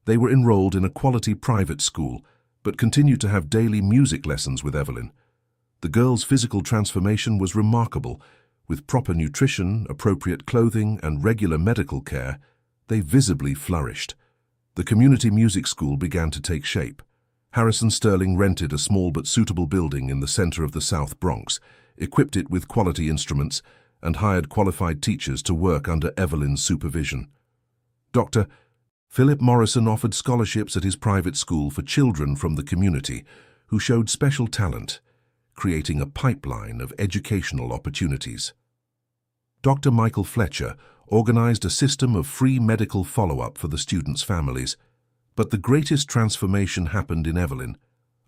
They were enrolled in a quality private school, but continued to have daily music lessons with Evelyn. The girls' physical transformation was remarkable. With proper nutrition, appropriate clothing, and regular medical care, they visibly flourished. The community music school began to take shape. Harrison Sterling rented a small but suitable building in the center of the South Bronx, equipped it with quality instruments, and hired qualified teachers to work under Evelyn's supervision. Dr. Philip Morrison offered scholarships at his private school for children from the community who showed special talent, creating a pipeline of educational opportunities. Dr. Michael Fletcher organized a system of free medical follow-up for the students' families. But the greatest transformation happened in Evelyn.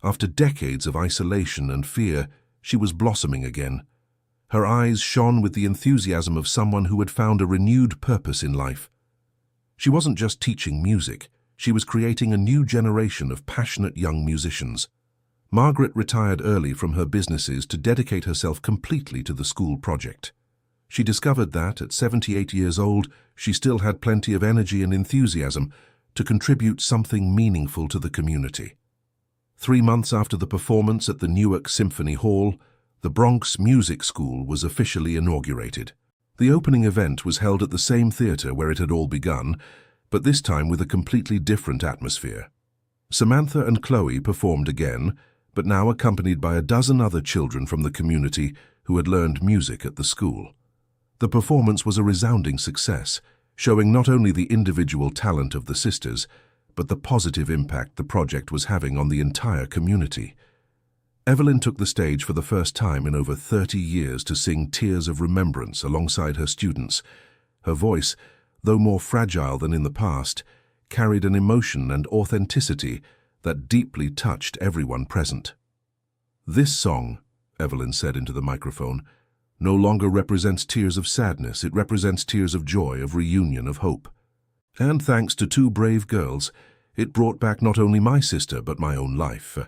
After decades of isolation and fear, she was blossoming again. Her eyes shone with the enthusiasm of someone who had found a renewed purpose in life. She wasn't just teaching music, she was creating a new generation of passionate young musicians. Margaret retired early from her businesses to dedicate herself completely to the school project. She discovered that, at 78 years old, she still had plenty of energy and enthusiasm to contribute something meaningful to the community. 3 months after the performance at the Newark Symphony Hall, the Bronx Music School was officially inaugurated. The opening event was held at the same theater where it had all begun, but this time with a completely different atmosphere. Samantha and Chloe performed again, but now accompanied by a dozen other children from the community who had learned music at the school. The performance was a resounding success, showing not only the individual talent of the sisters, but the positive impact the project was having on the entire community. Evelyn took the stage for the first time in over 30 years to sing Tears of Remembrance alongside her students. Her voice, though more fragile than in the past, carried an emotion and authenticity that deeply touched everyone present. "This song," Evelyn said into the microphone, no longer represents tears of sadness, it represents tears of joy, of reunion, of hope. And thanks to two brave girls, it brought back not only my sister but my own life.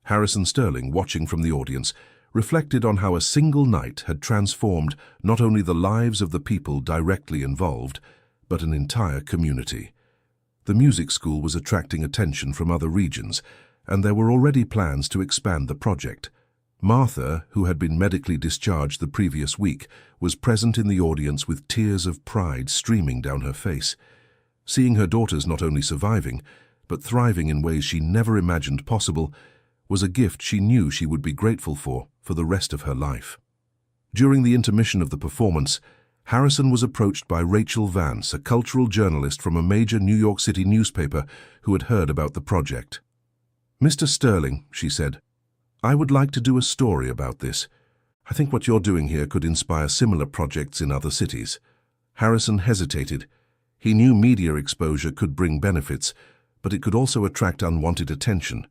Harrison Sterling, watching from the audience, reflected on how a single night had transformed not only the lives of the people directly involved, but an entire community. The music school was attracting attention from other regions, and there were already plans to expand the project. Martha, who had been medically discharged the previous week, was present in the audience with tears of pride streaming down her face. Seeing her daughters not only surviving, but thriving in ways she never imagined possible, was a gift she knew she would be grateful for the rest of her life. During the intermission of the performance, Harrison was approached by Rachel Vance, a cultural journalist from a major New York City newspaper who had heard about the project. "Mr. Sterling," she said, "I would like to do a story about this. I think what you're doing here could inspire similar projects in other cities." Harrison hesitated. He knew media exposure could bring benefits, but it could also attract unwanted attention.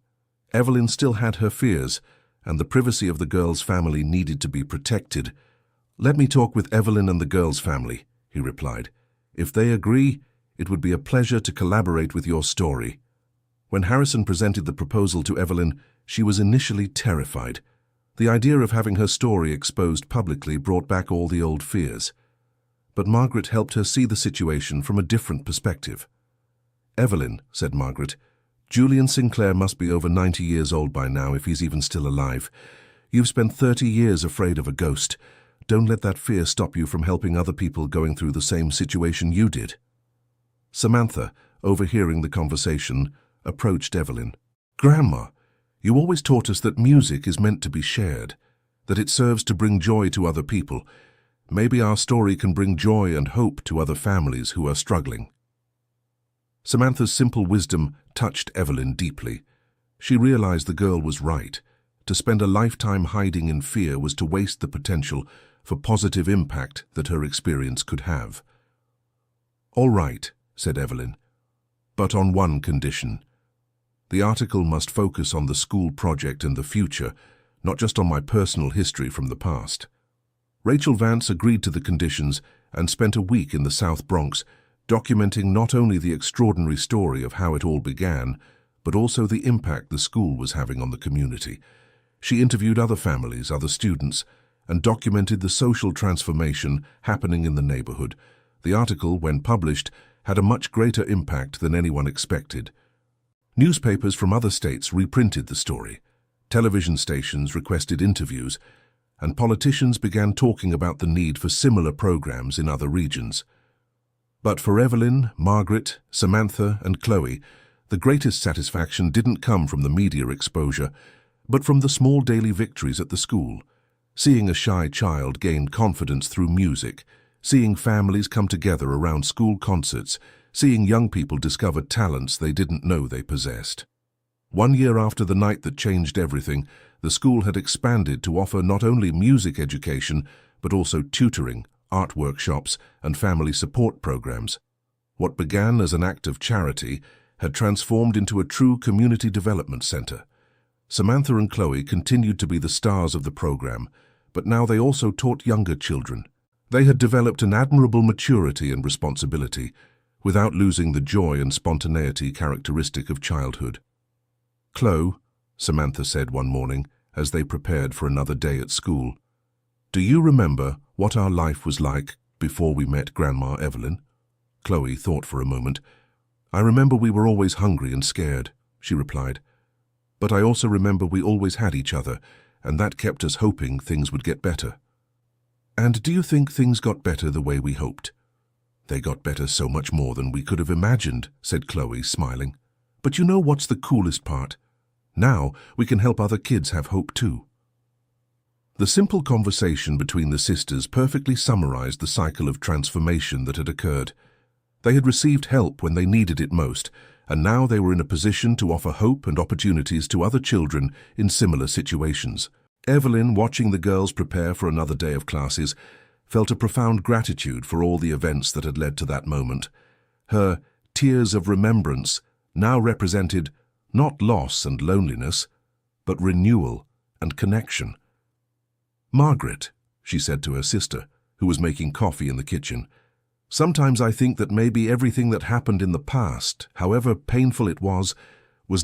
Evelyn still had her fears, and the privacy of the girl's family needed to be protected. "Let me talk with Evelyn and the girl's family," he replied. "If they agree, it would be a pleasure to collaborate with your story." When Harrison presented the proposal to Evelyn, she was initially terrified. The idea of having her story exposed publicly brought back all the old fears. But Margaret helped her see the situation from a different perspective. "Evelyn," said Margaret, "Julian Sinclair must be over 90 years old by now if he's even still alive. You've spent 30 years afraid of a ghost. Don't let that fear stop you from helping other people going through the same situation you did." Samantha, overhearing the conversation, approached Evelyn. "Grandma, you always taught us that music is meant to be shared, that it serves to bring joy to other people. Maybe our story can bring joy and hope to other families who are struggling." Samantha's simple wisdom touched Evelyn deeply. She realized the girl was right. To spend a lifetime hiding in fear was to waste the potential for positive impact that her experience could have. "All right," said Evelyn, "but on one condition. The article must focus on the school project and the future, not just on my personal history from the past." Rachel Vance agreed to the conditions and spent a week in the South Bronx, documenting not only the extraordinary story of how it all began, but also the impact the school was having on the community. She interviewed other families, other students, and documented the social transformation happening in the neighborhood. The article, when published, had a much greater impact than anyone expected. Newspapers from other states reprinted the story. Television stations requested interviews, and politicians began talking about the need for similar programs in other regions. But for Evelyn, Margaret, Samantha, and Chloe, the greatest satisfaction didn't come from the media exposure, but from the small daily victories at the school. Seeing a shy child gain confidence through music, seeing families come together around school concerts, seeing young people discover talents they didn't know they possessed. 1 year after the night that changed everything, the school had expanded to offer not only music education, but also tutoring, art workshops, and family support programs. What began as an act of charity had transformed into a true community development center. Samantha and Chloe continued to be the stars of the program, but now they also taught younger children. They had developed an admirable maturity and responsibility, without losing the joy and spontaneity characteristic of childhood. "Chloe," Samantha said one morning, as they prepared for another day at school, "do you remember what our life was like before we met Grandma Evelyn?" Chloe thought for a moment. "I remember we were always hungry and scared," she replied. "But I also remember we always had each other, and that kept us hoping things would get better." "And do you think things got better the way we hoped?" "They got better so much more than we could have imagined," said Chloe, smiling. "But you know what's the coolest part? Now we can help other kids have hope too." The simple conversation between the sisters perfectly summarized the cycle of transformation that had occurred. They had received help when they needed it most, and now they were in a position to offer hope and opportunities to other children in similar situations. Evelyn, watching the girls prepare for another day of classes, felt a profound gratitude for all the events that had led to that moment. Her tears of remembrance now represented not loss and loneliness, but renewal and connection. "Margaret," she said to her sister, who was making coffee in the kitchen. Sometimes I think that maybe everything that happened in the past, however painful it was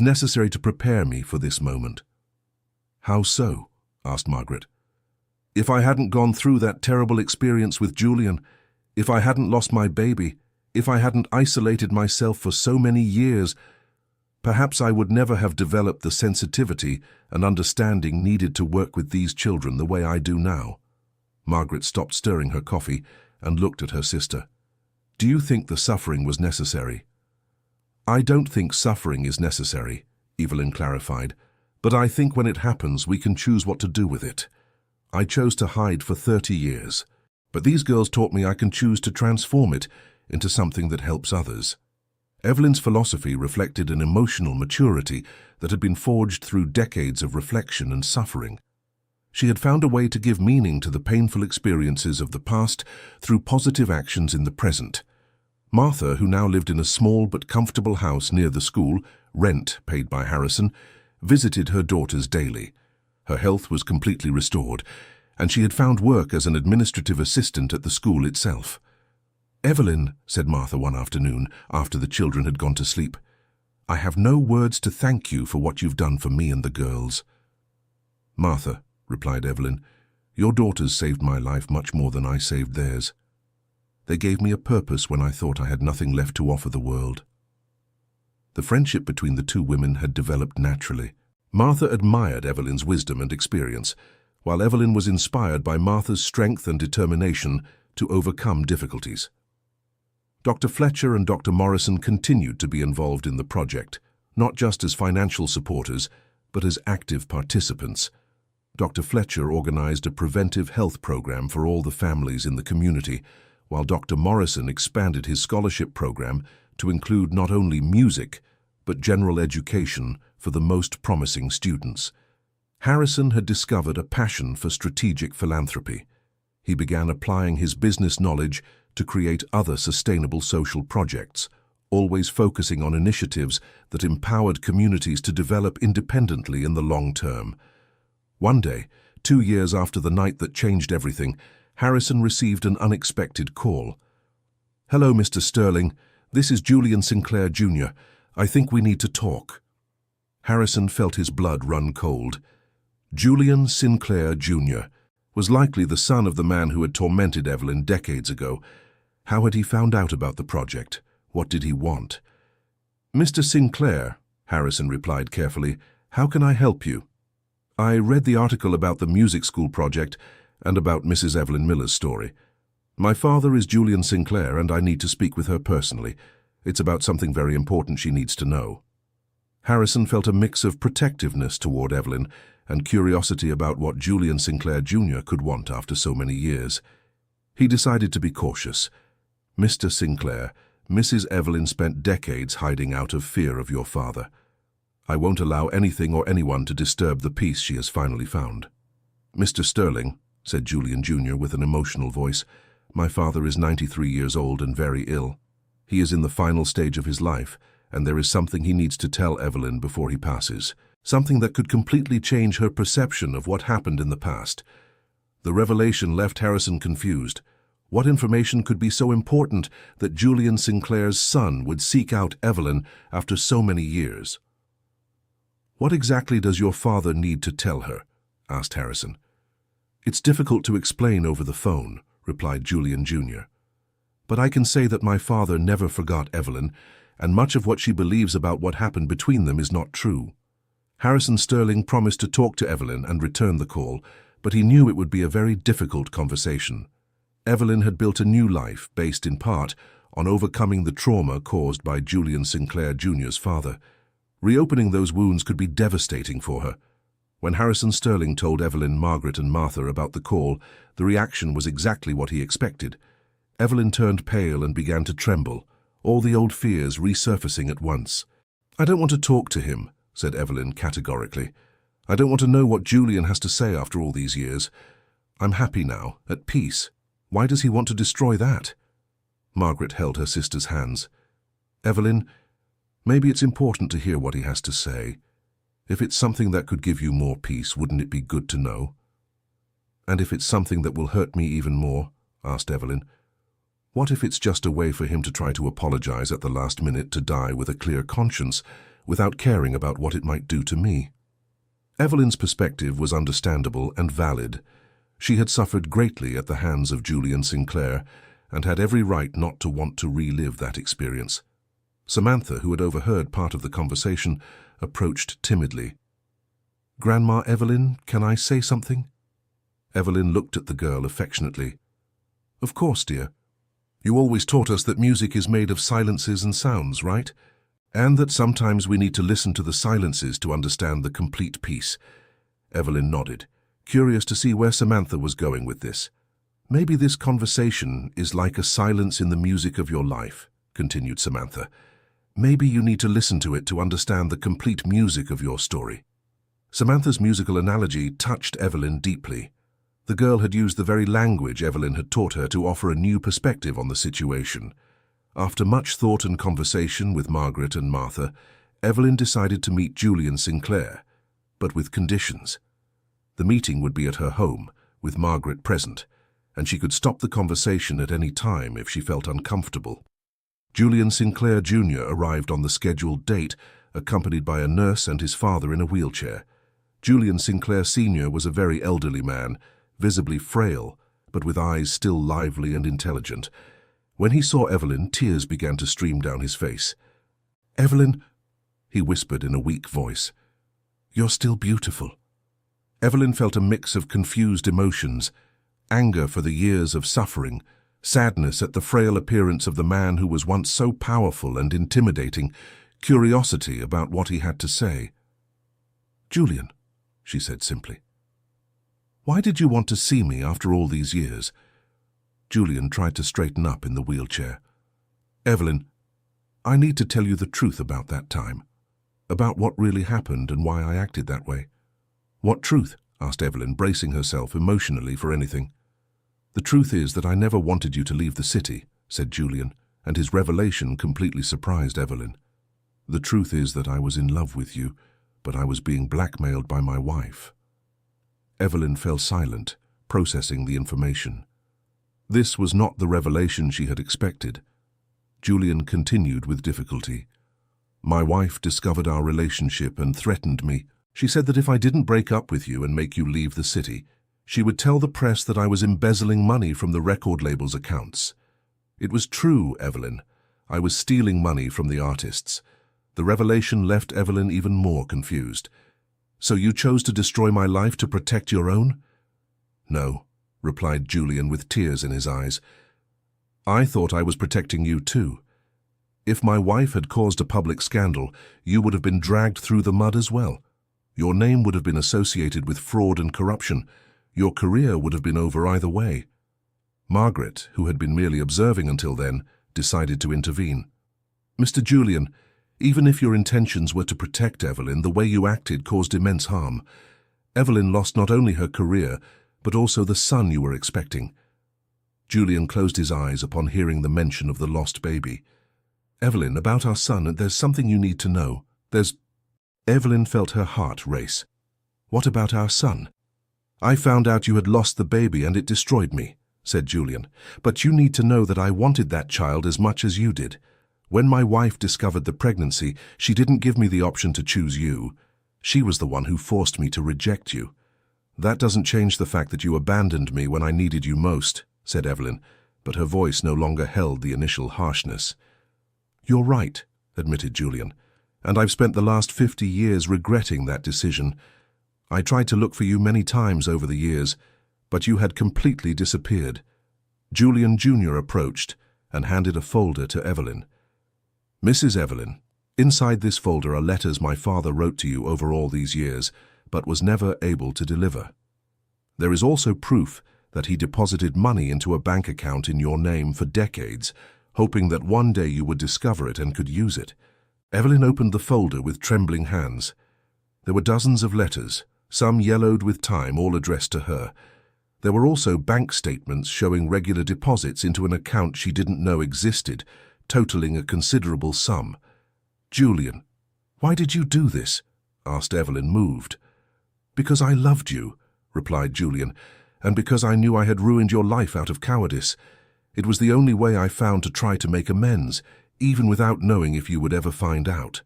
necessary to prepare me for this moment. How so? Asked Margaret. If I hadn't gone through that terrible experience with Julian, if I hadn't lost my baby, if I hadn't isolated myself for so many years, perhaps I would never have developed the sensitivity and understanding needed to work with these children the way I do now. Margaret stopped stirring her coffee and looked at her sister. Do you think the suffering was necessary? I don't think suffering is necessary, Evelyn clarified, but I think when it happens we can choose what to do with it. I chose to hide for 30 years, but these girls taught me I can choose to transform it into something that helps others. Evelyn's philosophy reflected an emotional maturity that had been forged through decades of reflection and suffering. She had found a way to give meaning to the painful experiences of the past through positive actions in the present. Martha, who now lived in a small but comfortable house near the school, rent paid by Harrison, visited her daughters daily. Her health was completely restored, and she had found work as an administrative assistant at the school itself. Evelyn, said Martha one afternoon, after the children had gone to sleep, I have no words to thank you for what you've done for me and the girls. Martha, replied Evelyn, your daughters saved my life much more than I saved theirs. They gave me a purpose when I thought I had nothing left to offer the world. The friendship between the two women had developed naturally. Martha admired Evelyn's wisdom and experience, while Evelyn was inspired by Martha's strength and determination to overcome difficulties. Dr. Fletcher and Dr. Morrison continued to be involved in the project, not just as financial supporters, but as active participants. Dr. Fletcher organized a preventive health program for all the families in the community, while Dr. Morrison expanded his scholarship program to include not only music, but general education for the most promising students. Harrison had discovered a passion for strategic philanthropy. He began applying his business knowledge to create other sustainable social projects, always focusing on initiatives that empowered communities to develop independently in the long term. One day, 2 years after the night that changed everything, Harrison received an unexpected call. Hello, Mr. Sterling. This is Julian Sinclair, Jr. I think we need to talk. Harrison felt his blood run cold. Julian Sinclair, Jr. was likely the son of the man who had tormented Evelyn decades ago. How had he found out about the project? What did he want? Mr. Sinclair, Harrison replied carefully, how can I help you? I read the article about the music school project and about Mrs. Evelyn Miller's story. My father is Julian Sinclair, and I need to speak with her personally. It's about something very important she needs to know. Harrison felt a mix of protectiveness toward Evelyn and curiosity about what Julian Sinclair Jr. could want after so many years. He decided to be cautious. Mr. Sinclair, Mrs. Evelyn spent decades hiding out of fear of your father. I won't allow anything or anyone to disturb the peace she has finally found. Mr. Sterling, said Julian Jr. with an emotional voice, my father is 93 years old and very ill. He is in the final stage of his life, and there is something he needs to tell Evelyn before he passes, something that could completely change her perception of what happened in the past. The revelation left Harrison confused. What information could be so important that Julian Sinclair's son would seek out Evelyn after so many years? What exactly does your father need to tell her? Asked Harrison. It's difficult to explain over the phone, replied Julian Jr. But I can say that my father never forgot Evelyn, and much of what she believes about what happened between them is not true. Harrison Sterling promised to talk to Evelyn and return the call, but he knew it would be a very difficult conversation. Evelyn had built a new life based in part on overcoming the trauma caused by Julian Sinclair Jr.'s father. Reopening those wounds could be devastating for her. When Harrison Sterling told Evelyn, Margaret, and Martha about the call, the reaction was exactly what he expected. Evelyn turned pale and began to tremble, all the old fears resurfacing at once. I don't want to talk to him, said Evelyn categorically. I don't want to know what Julian has to say after all these years. I'm happy now, at peace. Why does he want to destroy that? Margaret held her sister's hands. Evelyn, maybe it's important to hear what he has to say. If it's something that could give you more peace, wouldn't it be good to know? And if it's something that will hurt me even more? Asked Evelyn. What if it's just a way for him to try to apologize at the last minute to die with a clear conscience, without caring about what it might do to me? Evelyn's perspective was understandable and valid. She had suffered greatly at the hands of Julian Sinclair and had every right not to want to relive that experience. Samantha, who had overheard part of the conversation, approached timidly. "Grandma Evelyn, can I say something?" Evelyn looked at the girl affectionately. "Of course, dear. You always taught us that music is made of silences and sounds, right? And that sometimes we need to listen to the silences to understand the complete piece." Evelyn nodded, curious to see where Samantha was going with this. "Maybe this conversation is like a silence in the music of your life," continued Samantha. "Maybe you need to listen to it to understand the complete music of your story." Samantha's musical analogy touched Evelyn deeply. The girl had used the very language Evelyn had taught her to offer a new perspective on the situation. After much thought and conversation with Margaret and Martha, Evelyn decided to meet Julian Sinclair, but with conditions. The meeting would be at her home, with Margaret present, and she could stop the conversation at any time if she felt uncomfortable. Julian Sinclair Jr. arrived on the scheduled date, accompanied by a nurse and his father in a wheelchair. Julian Sinclair Sr. was a very elderly man, visibly frail, but with eyes still lively and intelligent. When he saw Evelyn, tears began to stream down his face. "Evelyn," he whispered in a weak voice, "you're still beautiful." Evelyn felt a mix of confused emotions, anger for the years of suffering, sadness at the frail appearance of the man who was once so powerful and intimidating, curiosity about what he had to say. "Julian," she said simply, "why did you want to see me after all these years?" Julian tried to straighten up in the wheelchair. "Evelyn, I need to tell you the truth about that time, about what really happened and why I acted that way." "What truth?" asked Evelyn, bracing herself emotionally for anything. "The truth is that I never wanted you to leave the city," said Julian, and his revelation completely surprised Evelyn. "The truth is that I was in love with you, but I was being blackmailed by my wife." Evelyn fell silent, processing the information. This was not the revelation she had expected. Julian continued with difficulty. "My wife discovered our relationship and threatened me. She said that if I didn't break up with you and make you leave the city, she would tell the press that I was embezzling money from the record label's accounts. It was true, Evelyn. I was stealing money from the artists." The revelation left Evelyn even more confused. "So you chose to destroy my life to protect your own?" "No," replied Julian with tears in his eyes. "I thought I was protecting you too. If my wife had caused a public scandal, you would have been dragged through the mud as well. Your name would have been associated with fraud and corruption. Your career would have been over either way." Margaret, who had been merely observing until then, decided to intervene. "Mr. Julian, even if your intentions were to protect Evelyn, the way you acted caused immense harm. Evelyn lost not only her career, but also the son you were expecting." Julian closed his eyes upon hearing the mention of the lost baby. "Evelyn, about our son, there's something you need to know. Evelyn felt her heart race. "What about our son?" "I found out you had lost the baby and it destroyed me," said Julian. "But you need to know that I wanted that child as much as you did. When my wife discovered the pregnancy, she didn't give me the option to choose you. She was the one who forced me to reject you. That doesn't change the fact that you abandoned me when I needed you most," said Evelyn, but her voice no longer held the initial harshness. "You're right," admitted Julian, "and I've spent the last 50 years regretting that decision. I tried to look for you many times over the years, but you had completely disappeared." Julian Jr. approached and handed a folder to Evelyn. "Mrs. Evelyn, inside this folder are letters my father wrote to you over all these years, but was never able to deliver. There is also proof that he deposited money into a bank account in your name for decades, hoping that one day you would discover it and could use it." Evelyn opened the folder with trembling hands. There were dozens of letters, some yellowed with time, all addressed to her. There were also bank statements showing regular deposits into an account she didn't know existed, totaling a considerable sum. "Julian, why did you do this?" asked Evelyn, moved. "Because I loved you," replied Julian, and because I knew I had ruined your life out of cowardice. It was the only way I found to try to make amends, even without knowing if you would ever find out."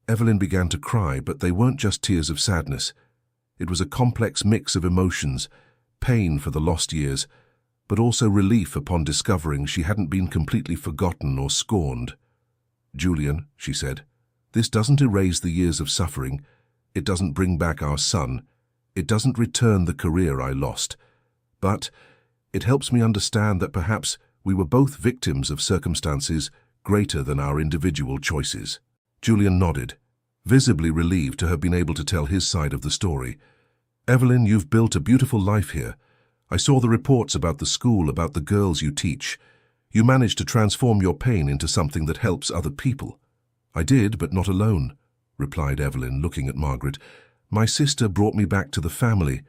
Evelyn began to cry, but they weren't just tears of sadness. It was a complex mix of emotions, pain for the lost years, but also relief upon discovering she hadn't been completely forgotten or scorned. "Julian," she said, "this doesn't erase the years of suffering. It doesn't bring back our son. It doesn't return the career I lost. But it helps me understand that perhaps we were both victims of circumstances greater than our individual choices." Julian nodded, visibly relieved to have been able to tell his side of the story. "Evelyn, you've built a beautiful life here. I saw the reports about the school, about the girls you teach. You managed to transform your pain into something that helps other people." "I did, but not alone," replied Evelyn, looking at Margaret. "My sister brought me back to the family,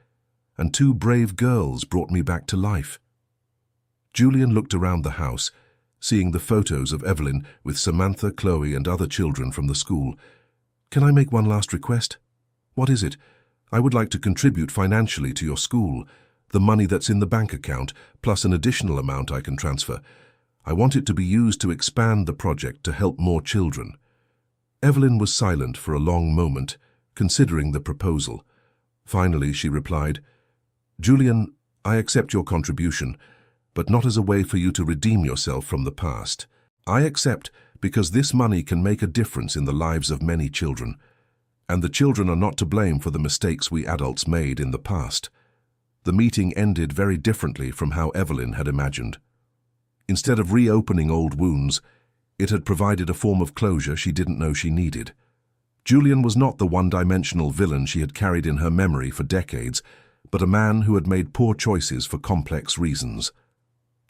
and 2 brave girls brought me back to life." Julian looked around the house, seeing the photos of Evelyn with Samantha, Chloe, and other children from the school. "Can I make one last request?" "What is it?" "I would like to contribute financially to your school, the money that's in the bank account, plus an additional amount I can transfer. I want it to be used to expand the project to help more children." Evelyn was silent for a long moment, considering the proposal. Finally, she replied, "Julian, I accept your contribution, but not as a way for you to redeem yourself from the past. I accept because this money can make a difference in the lives of many children, and the children are not to blame for the mistakes we adults made in the past." The meeting ended very differently from how Evelyn had imagined. Instead of reopening old wounds, it had provided a form of closure she didn't know she needed. Julian was not the one-dimensional villain she had carried in her memory for decades, but a man who had made poor choices for complex reasons.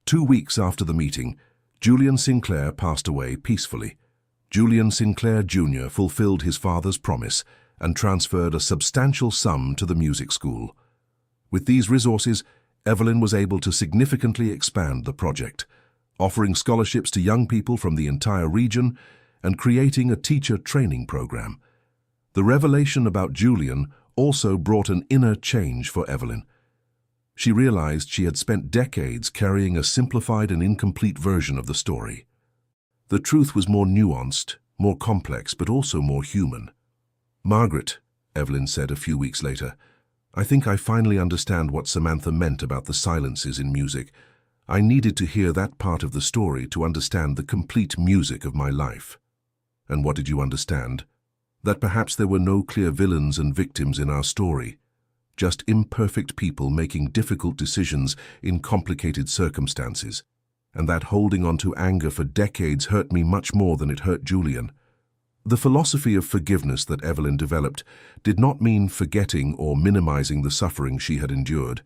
2 weeks after the meeting, Julian Sinclair passed away peacefully. Julian Sinclair Jr. fulfilled his father's promise and transferred a substantial sum to the music school. With these resources, Evelyn was able to significantly expand the project, offering scholarships to young people from the entire region and creating a teacher training program. The revelation about Julian also brought an inner change for Evelyn. She realized she had spent decades carrying a simplified and incomplete version of the story. The truth was more nuanced, more complex, but also more human. "Margaret," Evelyn said a few weeks later, "I think I finally understand what Samantha meant about the silences in music. I needed to hear that part of the story to understand the complete music of my life." "And what did you understand?" "That perhaps there were no clear villains and victims in our story, just imperfect people making difficult decisions in complicated circumstances, and that holding on to anger for decades hurt me much more than it hurt Julian." The philosophy of forgiveness that Evelyn developed did not mean forgetting or minimizing the suffering she had endured.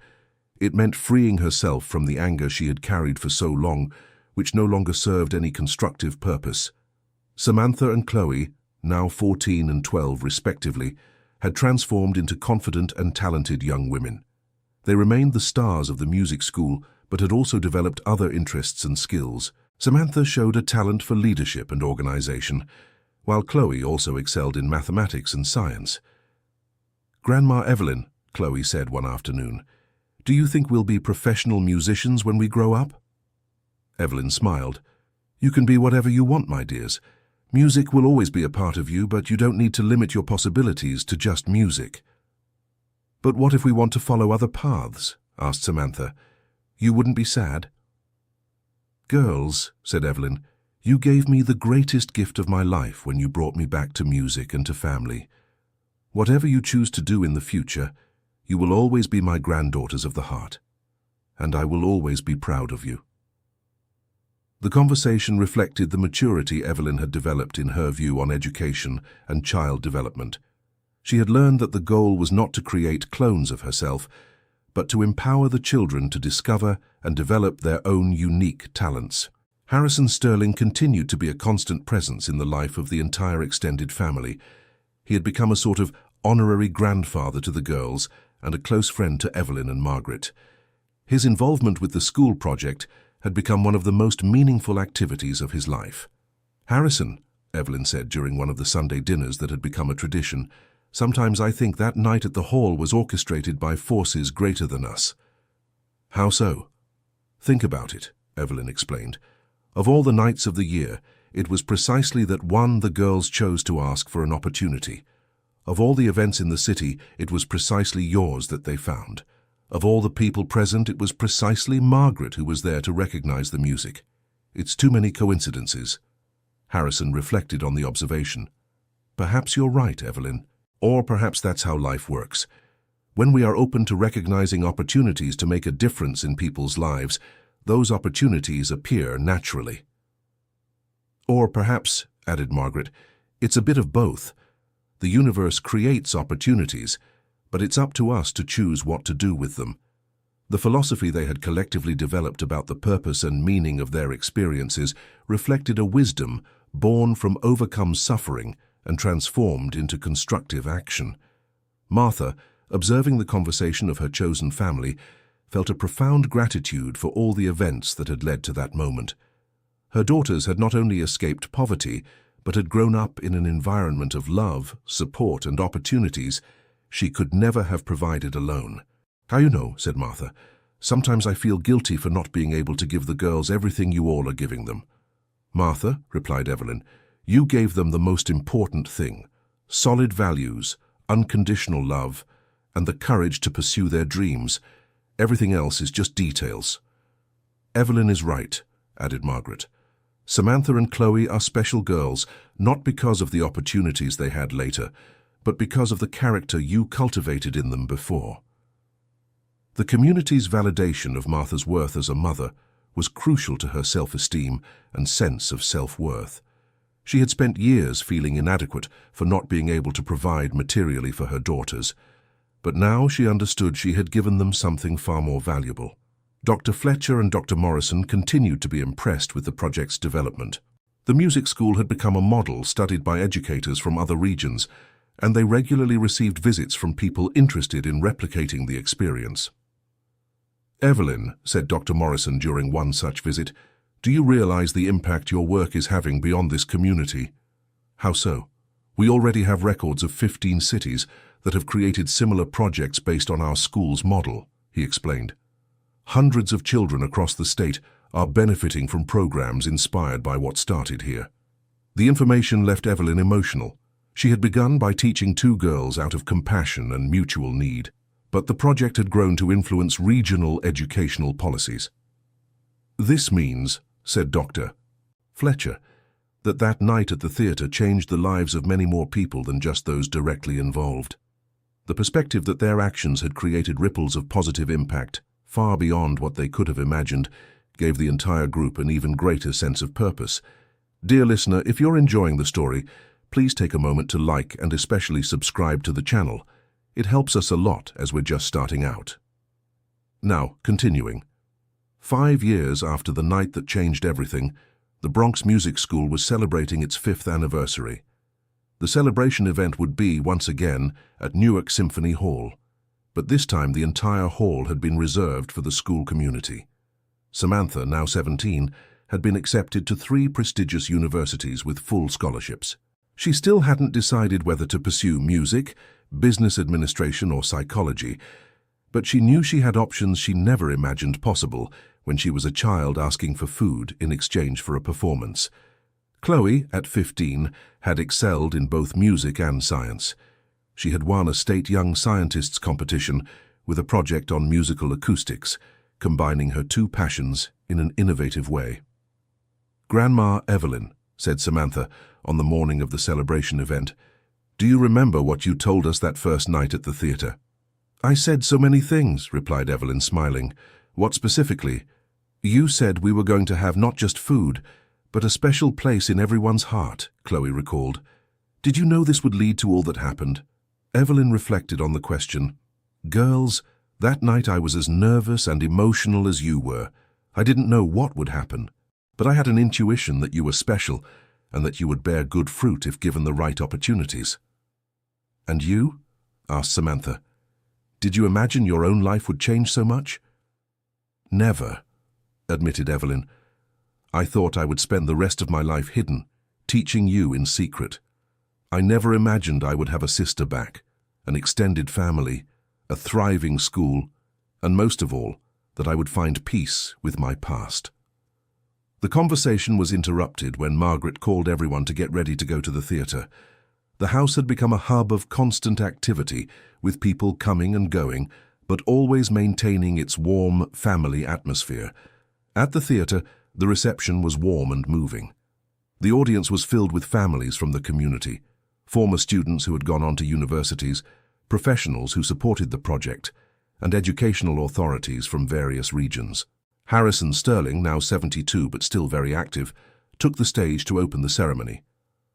It meant freeing herself from the anger she had carried for so long, which no longer served any constructive purpose. Samantha and Chloe, now 14 and 12 respectively, had transformed into confident and talented young women. They remained the stars of the music school, but had also developed other interests and skills. Samantha showed a talent for leadership and organization, while Chloe also excelled in mathematics and science. "Grandma Evelyn," Chloe said one afternoon, "do you think we'll be professional musicians when we grow up?" Evelyn smiled. "You can be whatever you want, my dears. Music will always be a part of you, but you don't need to limit your possibilities to just music." "But what if we want to follow other paths?" asked Samantha. "You wouldn't be sad?" "Girls," said Evelyn, "you gave me the greatest gift of my life when you brought me back to music and to family. Whatever you choose to do in the future, you will always be my granddaughters of the heart, and I will always be proud of you." The conversation reflected the maturity Evelyn had developed in her view on education and child development. She had learned that the goal was not to create clones of herself, but to empower the children to discover and develop their own unique talents. Harrison Sterling continued to be a constant presence in the life of the entire extended family. He had become a sort of honorary grandfather to the girls and a close friend to Evelyn and Margaret. His involvement with the school project had become one of the most meaningful activities of his life. "Harrison," Evelyn said during one of the Sunday dinners that had become a tradition, "sometimes I think that night at the hall was orchestrated by forces greater than us." How so? Think about it, Evelyn explained. Of all the nights of the year, it was precisely that one the girls chose to ask for an opportunity. Of all the events in the city, it was precisely yours that they found. Of all the people present, it was precisely Margaret who was there to recognize the music. It's too many coincidences. Harrison reflected on the observation. Perhaps you're right, Evelyn. Or perhaps that's how life works. When we are open to recognizing opportunities to make a difference in people's lives, those opportunities appear naturally. Or perhaps, added Margaret, it's a bit of both. The universe creates opportunities, but it's up to us to choose what to do with them. The philosophy they had collectively developed about the purpose and meaning of their experiences reflected a wisdom born from overcome suffering and transformed into constructive action. Martha, observing the conversation of her chosen family, felt a profound gratitude for all the events that had led to that moment. Her daughters had not only escaped poverty, but had grown up in an environment of love, support, and opportunities she could never have provided alone. "How you know," said Martha. "Sometimes I feel guilty for not being able to give the girls everything you all are giving them." "Martha," replied Evelyn, "you gave them the most important thing: solid values, unconditional love, and the courage to pursue their dreams. Everything else is just details." "Evelyn is right," added Margaret. "Samantha and Chloe are special girls, not because of the opportunities they had later, but because of the character you cultivated in them before." The community's validation of Martha's worth as a mother was crucial to her self-esteem and sense of self-worth. She had spent years feeling inadequate for not being able to provide materially for her daughters, but now she understood she had given them something far more valuable. Dr. Fletcher and Dr. Morrison continued to be impressed with the project's development. The music school had become a model studied by educators from other regions, and they regularly received visits from people interested in replicating the experience. "Evelyn," said Dr. Morrison during one such visit, "do you realize the impact your work is having beyond this community?" "How so?" "We already have records of 15 cities that have created similar projects based on our school's model," he explained. "Hundreds of children across the state are benefiting from programs inspired by what started here." The information left Evelyn emotional. She had begun by teaching 2 girls out of compassion and mutual need, but the project had grown to influence regional educational policies. "This means," said Dr. Fletcher, that night at the theater changed the lives of many more people than just those directly involved. The perspective that their actions had created ripples of positive impact, far beyond what they could have imagined, gave the entire group an even greater sense of purpose. Dear listener, if you're enjoying the story, please take a moment to like and especially subscribe to the channel. It helps us a lot as we're just starting out. Now, continuing. 5 years after the night that changed everything, the Bronx Music School was celebrating its 5th anniversary. The celebration event would be, once again, at Newark Symphony Hall, but this time the entire hall had been reserved for the school community. Samantha, now 17, had been accepted to 3 prestigious universities with full scholarships. She still hadn't decided whether to pursue music, business administration, or psychology, but she knew she had options she never imagined possible when she was a child asking for food in exchange for a performance. Chloe, at 15, had excelled in both music and science. She had won a state Young Scientists competition with a project on musical acoustics, combining her 2 passions in an innovative way. "Grandma Evelyn," said Samantha on the morning of the celebration event, "do you remember what you told us that first night at the theater?" "I said so many things," replied Evelyn, smiling. "What specifically?" "You said we were going to have not just food, but a special place in everyone's heart," Chloe recalled. "Did you know this would lead to all that happened?" Evelyn reflected on the question. "Girls, that night I was as nervous and emotional as you were. I didn't know what would happen, but I had an intuition that you were special and that you would bear good fruit if given the right opportunities." "And you?" asked Samantha. "Did you imagine your own life would change so much?" "Never," admitted Evelyn. "I thought I would spend the rest of my life hidden, teaching you in secret. I never imagined I would have a sister back, an extended family, a thriving school, and most of all, that I would find peace with my past. The conversation was interrupted when Margaret called everyone to get ready to go to the theatre. The house had become a hub of constant activity, with people coming and going, but always maintaining its warm family atmosphere. At the theatre, the reception was warm and moving. The audience was filled with families from the community, former students who had gone on to universities, professionals who supported the project, and educational authorities from various regions. Harrison Sterling, now 72 but still very active, took the stage to open the ceremony.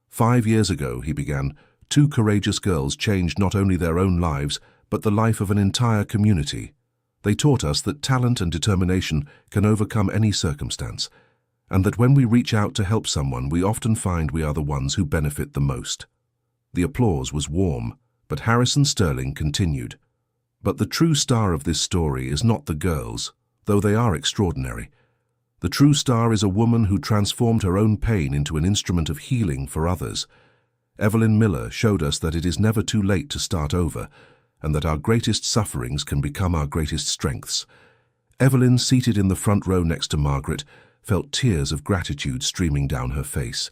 5 years ago, he began, 2 courageous girls changed not only their own lives, but the life of an entire community. They taught us that talent and determination can overcome any circumstance, and that when we reach out to help someone, we often find we are the ones who benefit the most. The applause was warm, but Harrison Sterling continued. But the true star of this story is not the girls, though they are extraordinary. The true star is a woman who transformed her own pain into an instrument of healing for others. Evelyn Miller showed us that it is never too late to start over, and that our greatest sufferings can become our greatest strengths. Evelyn, seated in the front row next to Margaret, felt tears of gratitude streaming down her face.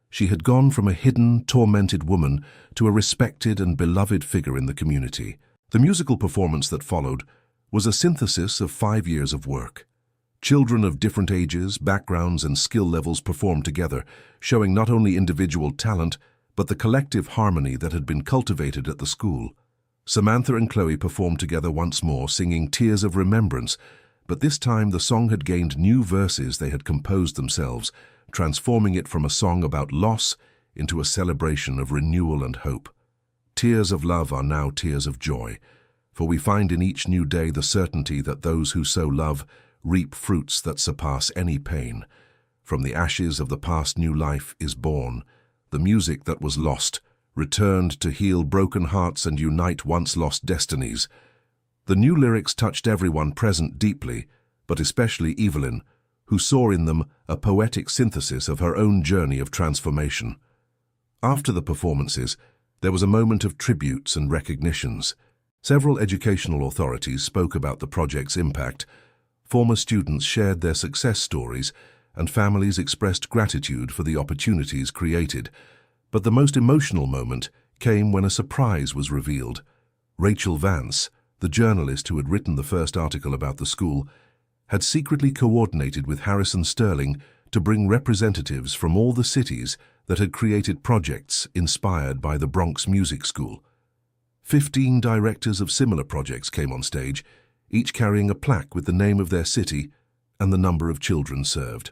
She had gone from a hidden, tormented woman to a respected and beloved figure in the community. The musical performance that followed was a synthesis of 5 years of work. Children of different ages, backgrounds, and skill levels performed together, showing not only individual talent, but the collective harmony that had been cultivated at the school. Samantha and Chloe performed together once more, singing Tears of Remembrance, but this time the song had gained new verses they had composed themselves, transforming it from a song about loss into a celebration of renewal and hope. Tears of love are now tears of joy, for we find in each new day the certainty that those who sow love reap fruits that surpass any pain. From the ashes of the past new life is born. The music that was lost returned to heal broken hearts and unite once lost destinies. The new lyrics touched everyone present deeply, but especially Evelyn, who saw in them a poetic synthesis of her own journey of transformation. After the performances, there was a moment of tributes and recognitions. Several educational authorities spoke about the project's impact. Former students shared their success stories, and families expressed gratitude for the opportunities created. But the most emotional moment came when a surprise was revealed. Rachel Vance, the journalist who had written the first article about the school, had secretly coordinated with Harrison Sterling to bring representatives from all the cities that had created projects inspired by the Bronx Music School. 15 directors of similar projects came on stage, each carrying a plaque with the name of their city and the number of children served.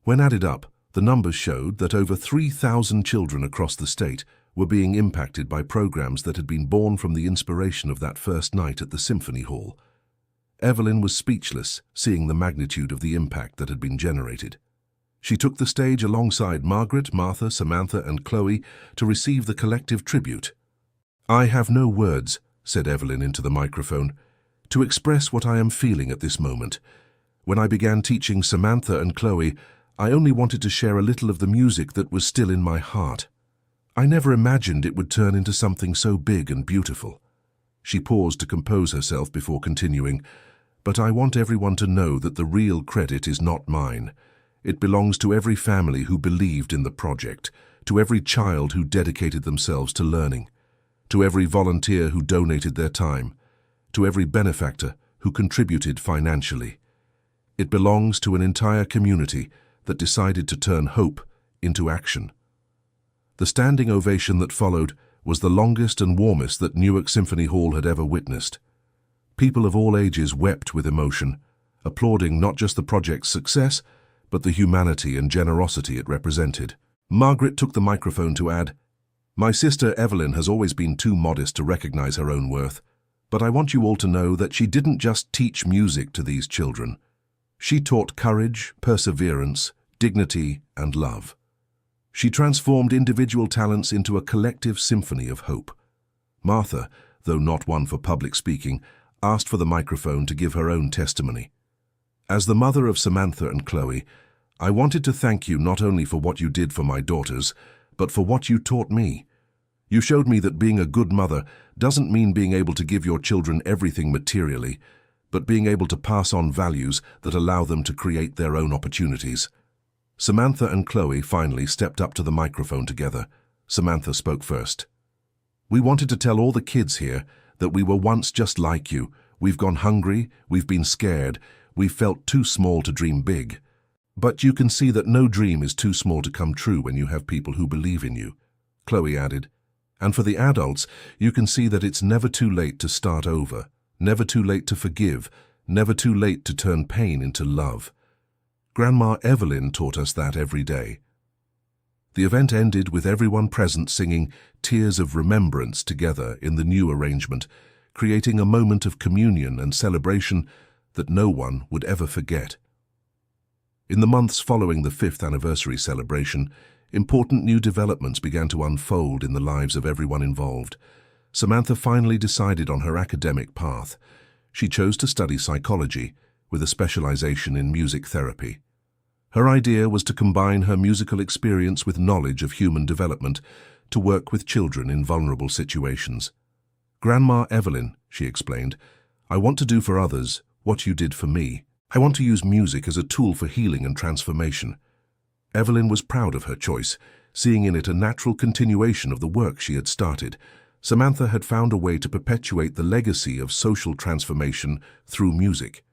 When added up, the numbers showed that over 3,000 children across the state were being impacted by programs that had been born from the inspiration of that first night at the Symphony Hall. Evelyn was speechless, seeing the magnitude of the impact that had been generated. She took the stage alongside Margaret, Martha, Samantha, and Chloe to receive the collective tribute. "I have no words," said Evelyn into the microphone, "to express what I am feeling at this moment. When I began teaching Samantha and Chloe, I only wanted to share a little of the music that was still in my heart. I never imagined it would turn into something so big and beautiful." She paused to compose herself before continuing, "But I want everyone to know that the real credit is not mine. It belongs to every family who believed in the project, to every child who dedicated themselves to learning, to every volunteer who donated their time, to every benefactor who contributed financially. It belongs to an entire community that decided to turn hope into action." The standing ovation that followed was the longest and warmest that Newark Symphony Hall had ever witnessed. People of all ages wept with emotion, applauding not just the project's success, but the humanity and generosity it represented. Margaret took the microphone to add, "My sister Evelyn has always been too modest to recognize her own worth, but I want you all to know that she didn't just teach music to these children. She taught courage, perseverance, dignity, and love. She transformed individual talents into a collective symphony of hope." Martha, though not one for public speaking, asked for the microphone to give her own testimony. "As the mother of Samantha and Chloe, I wanted to thank you not only for what you did for my daughters, but for what you taught me. You showed me that being a good mother doesn't mean being able to give your children everything materially, but being able to pass on values that allow them to create their own opportunities. Samantha and Chloe finally stepped up to the microphone together. Samantha spoke first. "We wanted to tell all the kids here that we were once just like you. We've gone hungry, we've been scared, we've felt too small to dream big. But you can see that no dream is too small to come true when you have people who believe in you," Chloe added. "And for the adults, you can see that it's never too late to start over, never too late to forgive, never too late to turn pain into love. Grandma Evelyn taught us that every day." The event ended with everyone present singing Tears of Remembrance together in the new arrangement, creating a moment of communion and celebration that no one would ever forget. In the months following the 5th anniversary celebration, important new developments began to unfold in the lives of everyone involved. Samantha finally decided on her academic path. She chose to study psychology, with a specialization in music therapy. Her idea was to combine her musical experience with knowledge of human development to work with children in vulnerable situations. "Grandma Evelyn," she explained, "I want to do for others what you did for me. I want to use music as a tool for healing and transformation." Evelyn was proud of her choice, seeing in it a natural continuation of the work she had started. Samantha had found a way to perpetuate the legacy of social transformation through music.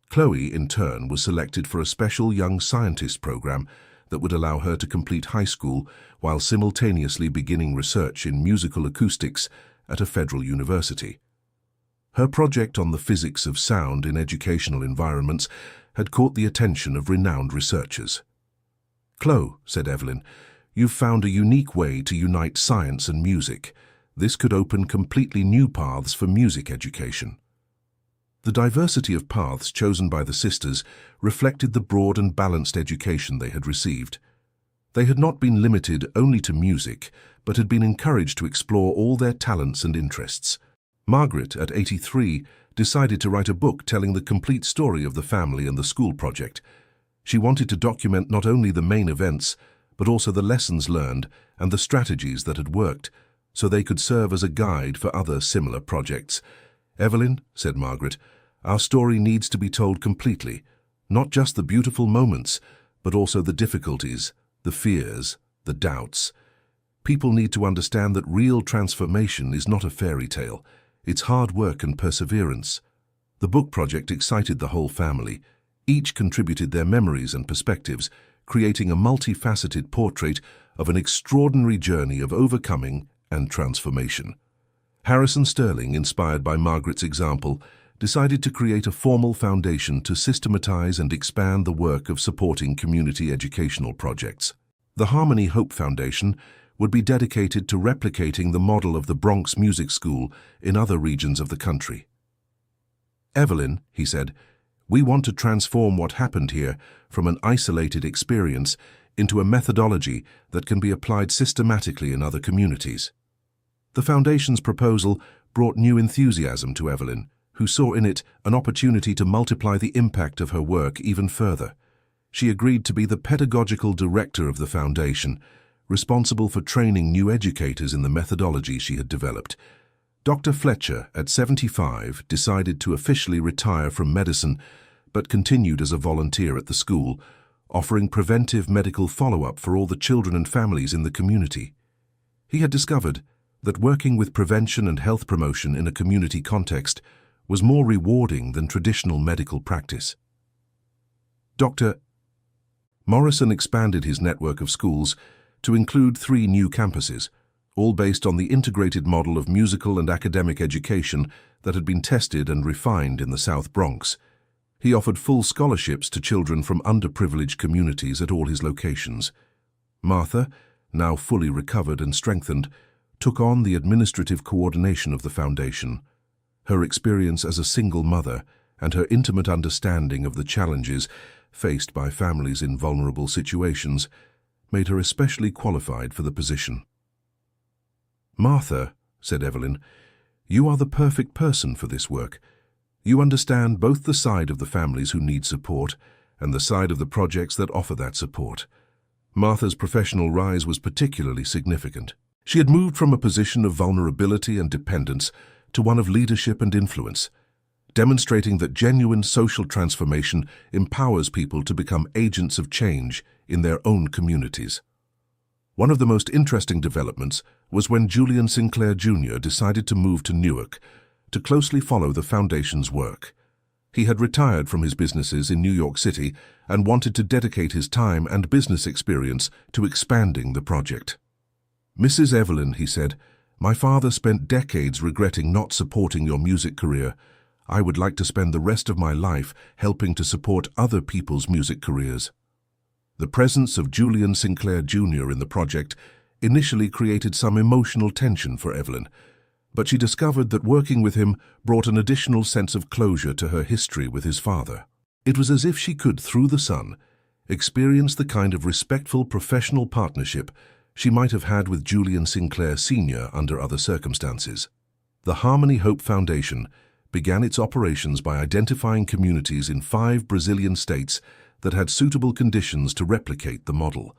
Chloe, in turn, was selected for a special young scientist program that would allow her to complete high school while simultaneously beginning research in musical acoustics at a federal university. Her project on the physics of sound in educational environments had caught the attention of renowned researchers. "Chloe," said Evelyn, "you've found a unique way to unite science and music. This could open completely new paths for music education." The diversity of paths chosen by the sisters reflected the broad and balanced education they had received. They had not been limited only to music, but had been encouraged to explore all their talents and interests. Margaret, at 83, decided to write a book telling the complete story of the family and the school project. She wanted to document not only the main events, but also the lessons learned and the strategies that had worked, so they could serve as a guide for other similar projects. "Evelyn," said Margaret, "our story needs to be told completely, not just the beautiful moments, but also the difficulties, the fears, the doubts. People need to understand that real transformation is not a fairy tale. It's hard work and perseverance." The book project excited the whole family. Each contributed their memories and perspectives, creating a multifaceted portrait of an extraordinary journey of overcoming and transformation. Harrison Sterling, inspired by Margaret's example, decided to create a formal foundation to systematize and expand the work of supporting community educational projects. The Harmony Hope Foundation would be dedicated to replicating the model of the Bronx Music School in other regions of the country. "Evelyn," he said, "we want to transform what happened here from an isolated experience into a methodology that can be applied systematically in other communities." The Foundation's proposal brought new enthusiasm to Evelyn, who saw in it an opportunity to multiply the impact of her work even further. She agreed to be the pedagogical director of the Foundation, responsible for training new educators in the methodology she had developed. Dr. Fletcher, at 75, decided to officially retire from medicine, but continued as a volunteer at the school, offering preventive medical follow-up for all the children and families in the community. He had discovered that working with prevention and health promotion in a community context was more rewarding than traditional medical practice. Dr. Morrison expanded his network of schools to include 3 new campuses, all based on the integrated model of musical and academic education that had been tested and refined in the South Bronx. He offered full scholarships to children from underprivileged communities at all his locations. Martha, now fully recovered and strengthened, took on the administrative coordination of the Foundation. Her experience as a single mother and her intimate understanding of the challenges faced by families in vulnerable situations made her especially qualified for the position. "Martha," said Evelyn, "you are the perfect person for this work. You understand both the side of the families who need support and the side of the projects that offer that support." Martha's professional rise was particularly significant. She had moved from a position of vulnerability and dependence to one of leadership and influence. demonstrating that genuine social transformation empowers people to become agents of change in their own communities. One of the most interesting developments was when Julian Sinclair Jr. decided to move to Newark to closely follow the Foundation's work. He had retired from his businesses in New York City and wanted to dedicate his time and business experience to expanding the project. "Mrs. Evelyn," he said, "my father spent decades regretting not supporting your music career. I would like to spend the rest of my life helping to support other people's music careers." The presence of Julian Sinclair Jr. in the project initially created some emotional tension for Evelyn, but she discovered that working with him brought an additional sense of closure to her history with his father. It was as if she could, through the son, experience the kind of respectful professional partnership she might have had with Julian Sinclair Sr. under other circumstances. The Harmony Hope Foundation began its operations by identifying communities in 5 Brazilian states that had suitable conditions to replicate the model.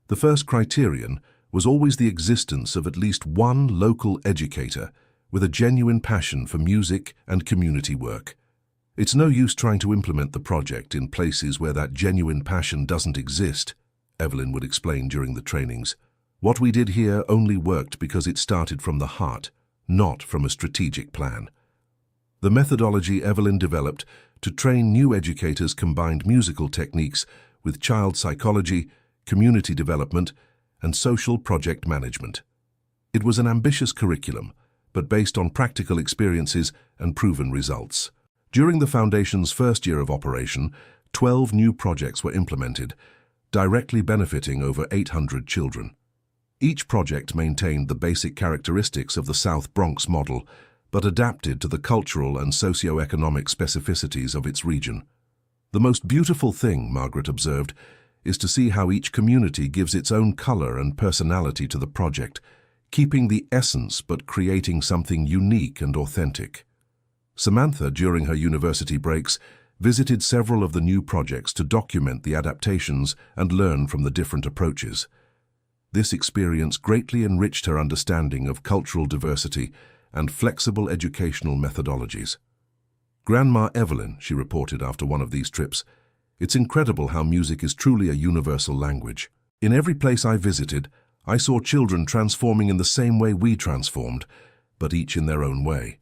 The first criterion was always the existence of at least one local educator with a genuine passion for music and community work. It's no use trying to implement the project in places where that genuine passion doesn't exist, Evelyn would explain during the trainings. What we did here only worked because it started from the heart, not from a strategic plan. The methodology Evelyn developed to train new educators combined musical techniques with child psychology, community development, and social project management. It was an ambitious curriculum, but based on practical experiences and proven results. During the Foundation's first year of operation, 12 new projects were implemented, directly benefiting over 800 children. Each project maintained the basic characteristics of the South Bronx model, but adapted to the cultural and socio-economic specificities of its region. "The most beautiful thing," Margaret observed, "is to see how each community gives its own color and personality to the project, keeping the essence but creating something unique and authentic." Samantha, during her university breaks, visited several of the new projects to document the adaptations and learn from the different approaches. This experience greatly enriched her understanding of cultural diversity and flexible educational methodologies. "Grandma Evelyn," she reported after one of these trips, "it's incredible how music is truly a universal language. In every place I visited, I saw children transforming in the same way we transformed, but each in their own way."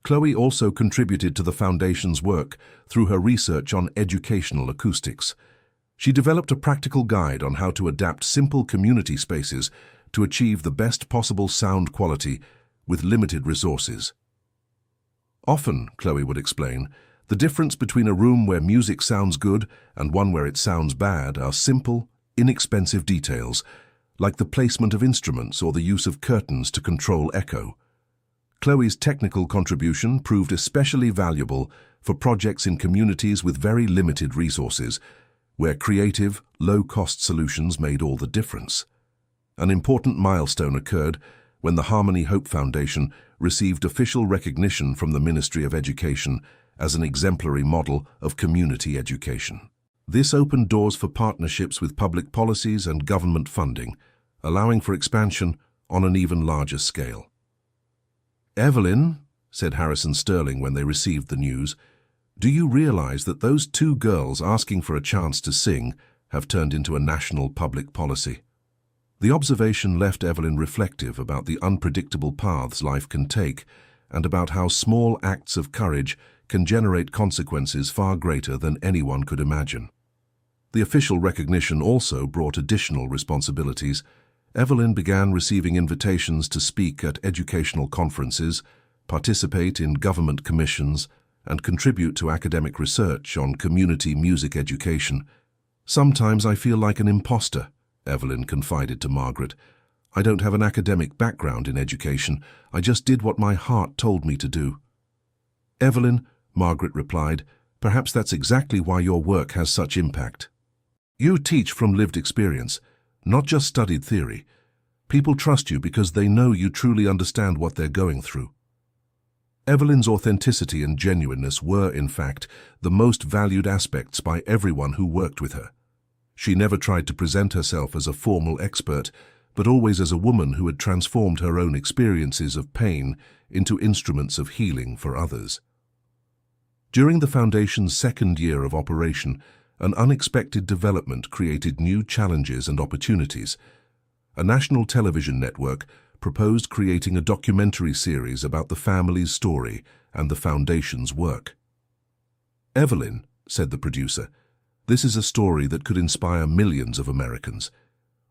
Chloe also contributed to the Foundation's work through her research on educational acoustics. She developed a practical guide on how to adapt simple community spaces to achieve the best possible sound quality with limited resources. "Often," Chloe would explain, "the difference between a room where music sounds good and one where it sounds bad are simple, inexpensive details, like the placement of instruments or the use of curtains to control echo." Chloe's technical contribution proved especially valuable for projects in communities with very limited resources, where creative, low-cost solutions made all the difference. An important milestone occurred when the Harmony Hope Foundation received official recognition from the Ministry of Education as an exemplary model of community education. This opened doors for partnerships with public policies and government funding, allowing for expansion on an even larger scale. "Evelyn," said Harrison Sterling when they received the news, "do you realize that those 2 girls asking for a chance to sing have turned into a national public policy?" The observation left Evelyn reflective about the unpredictable paths life can take and about how small acts of courage can generate consequences far greater than anyone could imagine. The official recognition also brought additional responsibilities. Evelyn began receiving invitations to speak at educational conferences, participate in government commissions, and contribute to academic research on community music education. "Sometimes I feel like an imposter," Evelyn confided to Margaret. "I don't have an academic background in education. I just did what my heart told me to do." "Evelyn," Margaret replied, "perhaps that's exactly why your work has such impact. You teach from lived experience, not just studied theory. People trust you because they know you truly understand what they're going through." Evelyn's authenticity and genuineness were, in fact, the most valued aspects by everyone who worked with her. She never tried to present herself as a formal expert, but always as a woman who had transformed her own experiences of pain into instruments of healing for others. During the Foundation's second year of operation, an unexpected development created new challenges and opportunities. A national television network proposed creating a documentary series about the family's story and the Foundation's work. "Evelyn," said the producer, "this is a story that could inspire millions of Americans.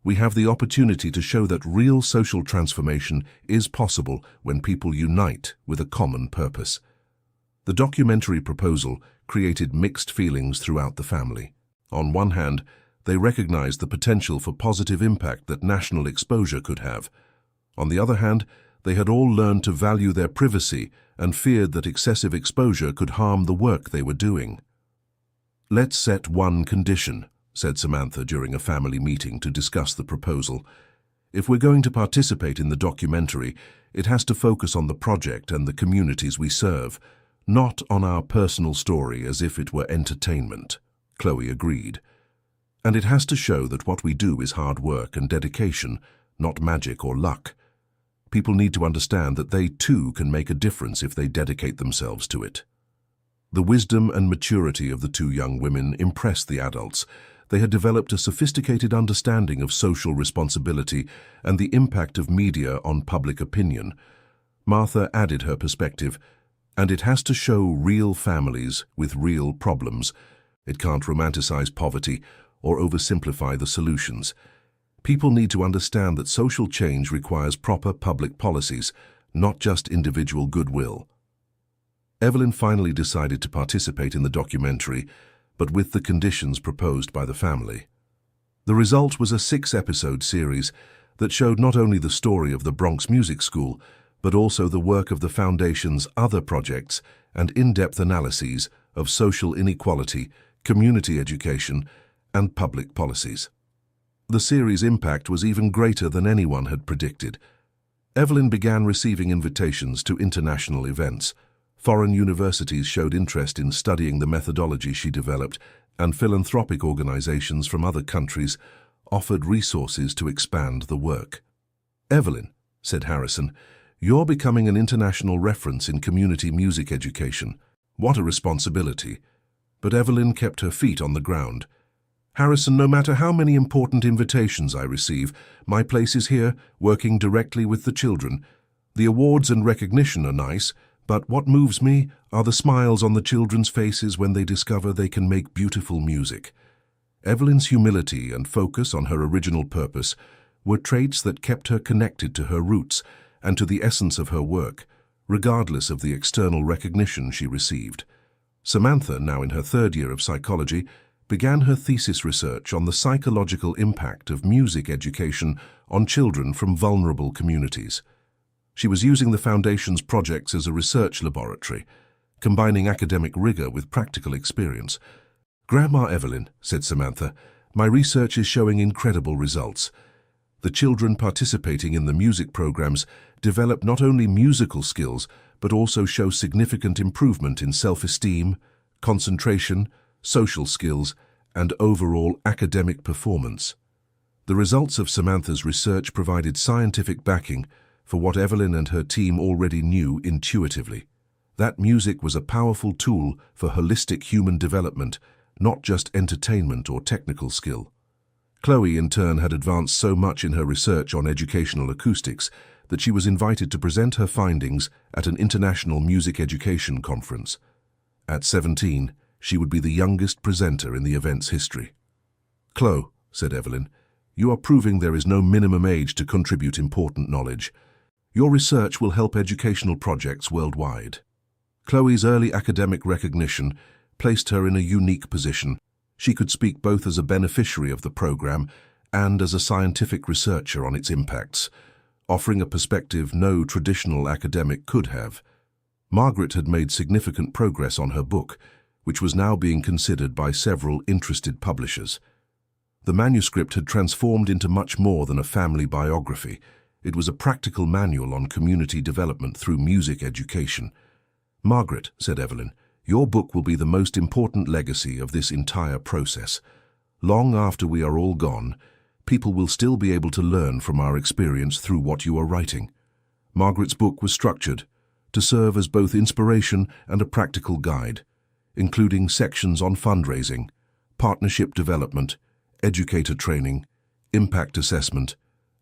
We have the opportunity to show that real social transformation is possible when people unite with a common purpose." The documentary proposal created mixed feelings throughout the family. On one hand, they recognized the potential for positive impact that national exposure could have. On the other hand, they had all learned to value their privacy and feared that excessive exposure could harm the work they were doing. "Let's set one condition," said Samantha during a family meeting to discuss the proposal. "If we're going to participate in the documentary, it has to focus on the project and the communities we serve, not on our personal story as if it were entertainment." Chloe agreed. "And it has to show that what we do is hard work and dedication, not magic or luck. People need to understand that they too can make a difference if they dedicate themselves to it." The wisdom and maturity of the two young women impressed the adults. They had developed a sophisticated understanding of social responsibility and the impact of media on public opinion. Martha added her perspective, "And it has to show real families with real problems. It can't romanticize poverty or oversimplify the solutions. People need to understand that social change requires proper public policies, not just individual goodwill." Evelyn finally decided to participate in the documentary, but with the conditions proposed by the family. The result was a 6-episode series that showed not only the story of the Bronx Music School, but also the work of the Foundation's other projects and in-depth analyses of social inequality, community education, and public policies. The series' impact was even greater than anyone had predicted. Evelyn began receiving invitations to international events. Foreign universities showed interest in studying the methodology she developed, and philanthropic organizations from other countries offered resources to expand the work. "Evelyn," said Harrison, "you're becoming an international reference in community music education. What a responsibility." But Evelyn kept her feet on the ground. "Harrison, no matter how many important invitations I receive, my place is here, working directly with the children. The awards and recognition are nice, but what moves me are the smiles on the children's faces when they discover they can make beautiful music." Evelyn's humility and focus on her original purpose were traits that kept her connected to her roots and to the essence of her work, regardless of the external recognition she received. Samantha, now in her 3rd year of psychology, began her thesis research on the psychological impact of music education on children from vulnerable communities. She was using the Foundation's projects as a research laboratory, combining academic rigor with practical experience. "Grandma Evelyn," said Samantha, "my research is showing incredible results. The children participating in the music programs develop not only musical skills, but also show significant improvement in self-esteem, concentration, social skills, and overall academic performance." The results of Samantha's research provided scientific backing for what Evelyn and her team already knew intuitively. That music was a powerful tool for holistic human development, not just entertainment or technical skill. Chloe, in turn, had advanced so much in her research on educational acoustics that she was invited to present her findings at an international music education conference. At 17, she would be the youngest presenter in the event's history. "Chloe," said Evelyn, "you are proving there is no minimum age to contribute important knowledge. Your research will help educational projects worldwide." Chloe's early academic recognition placed her in a unique position. She could speak both as a beneficiary of the program and as a scientific researcher on its impacts, offering a perspective no traditional academic could have. Margaret had made significant progress on her book, which was now being considered by several interested publishers. The manuscript had transformed into much more than a family biography. It was a practical manual on community development through music education. "Margaret," said Evelyn, "your book will be the most important legacy of this entire process. Long after we are all gone, people will still be able to learn from our experience through what you are writing." Margaret's book was structured to serve as both inspiration and a practical guide. including sections on fundraising, partnership development, educator training, impact assessment,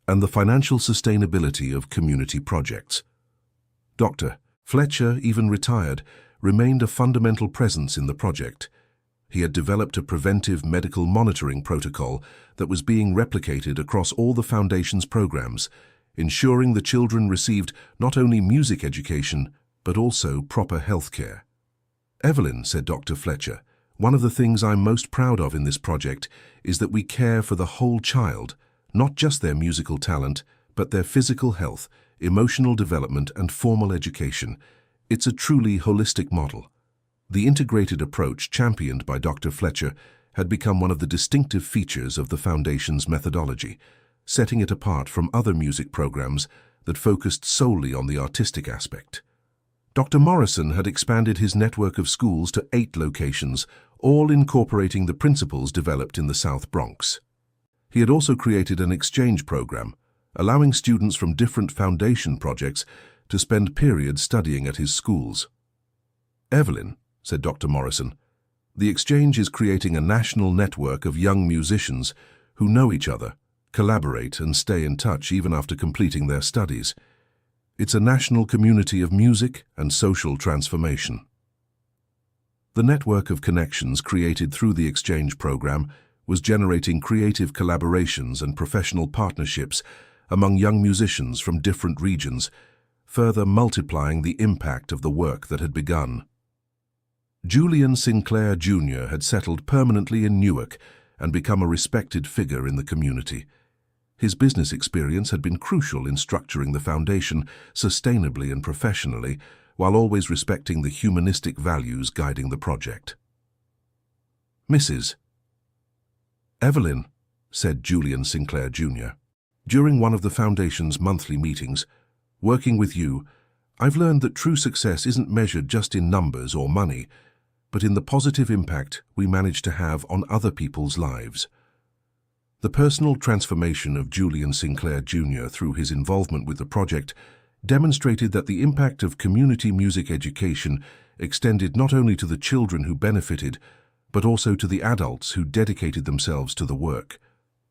and the financial sustainability of community projects. Dr. Fletcher, even retired, remained a fundamental presence in the project. He had developed a preventive medical monitoring protocol that was being replicated across all the Foundation's programs, ensuring the children received not only music education, but also proper health care. "Evelyn," said Dr. Fletcher, "one of the things I'm most proud of in this project is that we care for the whole child, not just their musical talent, but their physical health, emotional development, and formal education. It's a truly holistic model." The integrated approach championed by Dr. Fletcher had become one of the distinctive features of the Foundation's methodology, setting it apart from other music programs that focused solely on the artistic aspect. Dr. Morrison had expanded his network of schools to 8 locations, all incorporating the principles developed in the South Bronx. He had also created an exchange program, allowing students from different Foundation projects to spend periods studying at his schools. "Evelyn," said Dr. Morrison, "the exchange is creating a national network of young musicians who know each other, collaborate, and stay in touch even after completing their studies. It's a national community of music and social transformation." The network of connections created through the exchange program was generating creative collaborations and professional partnerships among young musicians from different regions, further multiplying the impact of the work that had begun. Julian Sinclair Jr. had settled permanently in Newark and become a respected figure in the community. His business experience had been crucial in structuring the Foundation sustainably and professionally, while always respecting the humanistic values guiding the project. "Mrs. Evelyn," said Julian Sinclair Jr., "during one of the Foundation's monthly meetings, working with you, I've learned that true success isn't measured just in numbers or money, but in the positive impact we manage to have on other people's lives." The personal transformation of Julian Sinclair Jr. through his involvement with the project demonstrated that the impact of community music education extended not only to the children who benefited, but also to the adults who dedicated themselves to the work.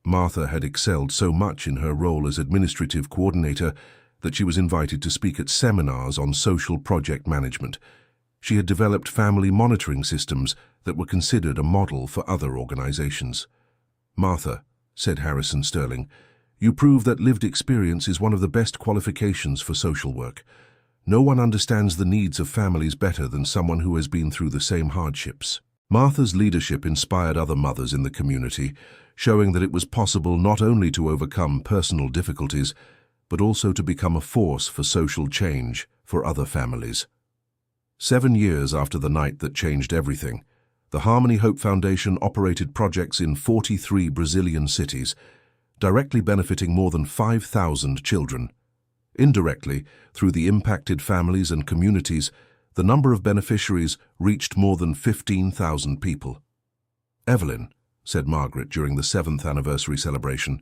Martha had excelled so much in her role as administrative coordinator that she was invited to speak at seminars on social project management. She had developed family monitoring systems that were considered a model for other organizations. "Martha," said Harrison Sterling, "you prove that lived experience is one of the best qualifications for social work. No one understands the needs of families better than someone who has been through the same hardships." Martha's leadership inspired other mothers in the community, showing that it was possible not only to overcome personal difficulties, but also to become a force for social change for other families. 7 years after the night that changed everything, the Harmony Hope Foundation operated projects in 43 Brazilian cities, directly benefiting more than 5,000 children. Indirectly, through the impacted families and communities, the number of beneficiaries reached more than 15,000 people. "Evelyn," said Margaret during the 7th anniversary celebration,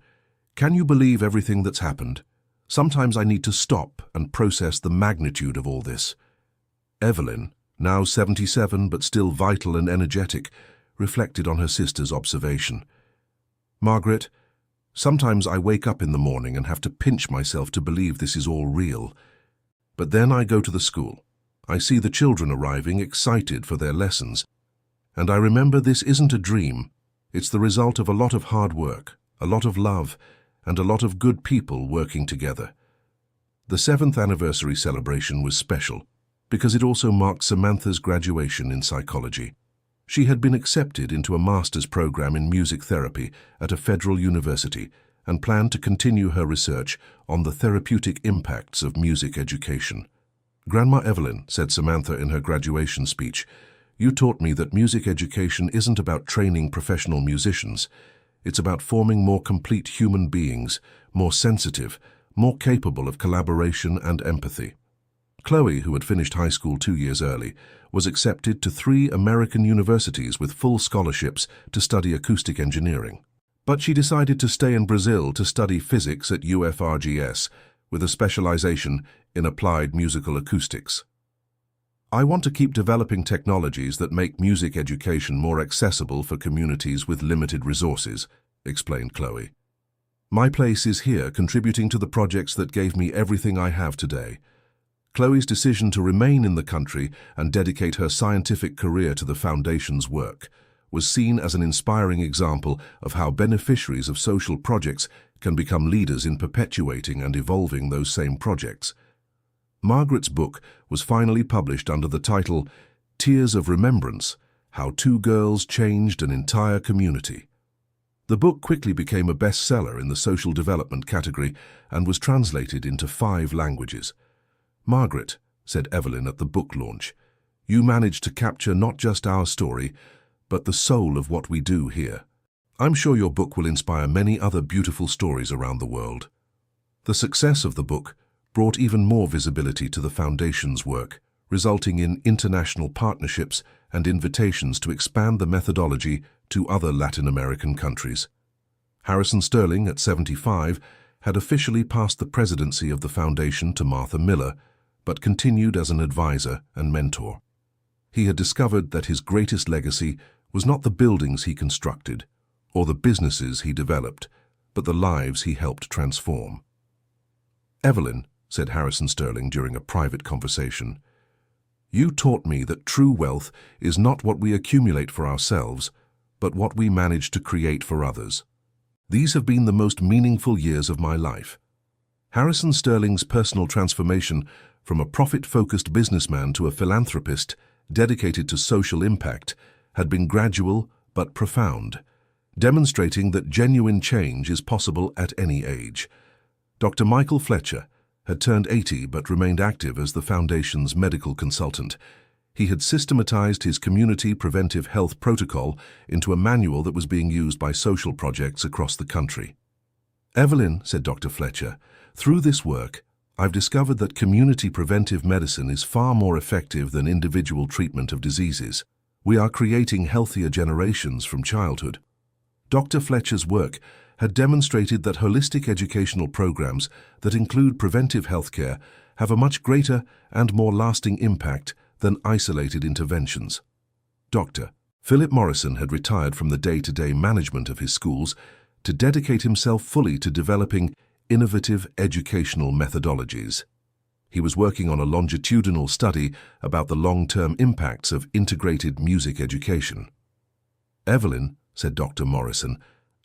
"can you believe everything that's happened? Sometimes I need to stop and process the magnitude of all this." Evelyn, now 77 but still vital and energetic, reflected on her sister's observation. "Margaret, sometimes I wake up in the morning and have to pinch myself to believe this is all real. But then I go to the school. I see the children arriving, excited for their lessons. And I remember this isn't a dream. It's the result of a lot of hard work, a lot of love, and a lot of good people working together." The 7th anniversary celebration was special because it also marked Samantha's graduation in psychology. She had been accepted into a master's program in music therapy at a federal university and planned to continue her research on the therapeutic impacts of music education. "Grandma Evelyn," said Samantha in her graduation speech, "you taught me that music education isn't about training professional musicians. It's about forming more complete human beings, more sensitive, more capable of collaboration and empathy." Chloe, who had finished high school 2 years early, was accepted to 3 American universities with full scholarships to study acoustic engineering. But she decided to stay in Brazil to study physics at UFRGS, with a specialization in applied musical acoustics. I want to keep developing technologies that make music education more accessible for communities with limited resources, explained Chloe. My place is here, contributing to the projects that gave me everything I have today. Chloe's decision to remain in the country and dedicate her scientific career to the Foundation's work was seen as an inspiring example of how beneficiaries of social projects can become leaders in perpetuating and evolving those same projects. Margaret's book was finally published under the title Tears of Remembrance: How Two Girls Changed an Entire Community. The book quickly became a bestseller in the social development category and was translated into 5 languages. Margaret, said Evelyn at the book launch, you managed to capture not just our story, but the soul of what we do here. I'm sure your book will inspire many other beautiful stories around the world. The success of the book brought even more visibility to the Foundation's work, resulting in international partnerships and invitations to expand the methodology to other Latin American countries. Harrison Sterling, at 75, had officially passed the presidency of the Foundation to Martha Miller, but continued as an advisor and mentor. He had discovered that his greatest legacy was not the buildings he constructed or the businesses he developed, but the lives he helped transform. Evelyn, said Harrison Sterling during a private conversation, you taught me that true wealth is not what we accumulate for ourselves, but what we manage to create for others. These have been the most meaningful years of my life. Harrison Sterling's personal transformation from a profit-focused businessman to a philanthropist dedicated to social impact had been gradual but profound, demonstrating that genuine change is possible at any age. Dr. Michael Fletcher had turned 80 but remained active as the Foundation's medical consultant. He had systematized his community preventive health protocol into a manual that was being used by social projects across the country. Evelyn, said Dr. Fletcher, through this work, I've discovered that community preventive medicine is far more effective than individual treatment of diseases. We are creating healthier generations from childhood. Dr. Fletcher's work had demonstrated that holistic educational programs that include preventive healthcare have a much greater and more lasting impact than isolated interventions. Dr. Philip Morrison had retired from the day-to-day management of his schools to dedicate himself fully to developing innovative educational methodologies. He was working on a longitudinal study about the long-term impacts of integrated music education. Evelyn, said Dr. Morrison,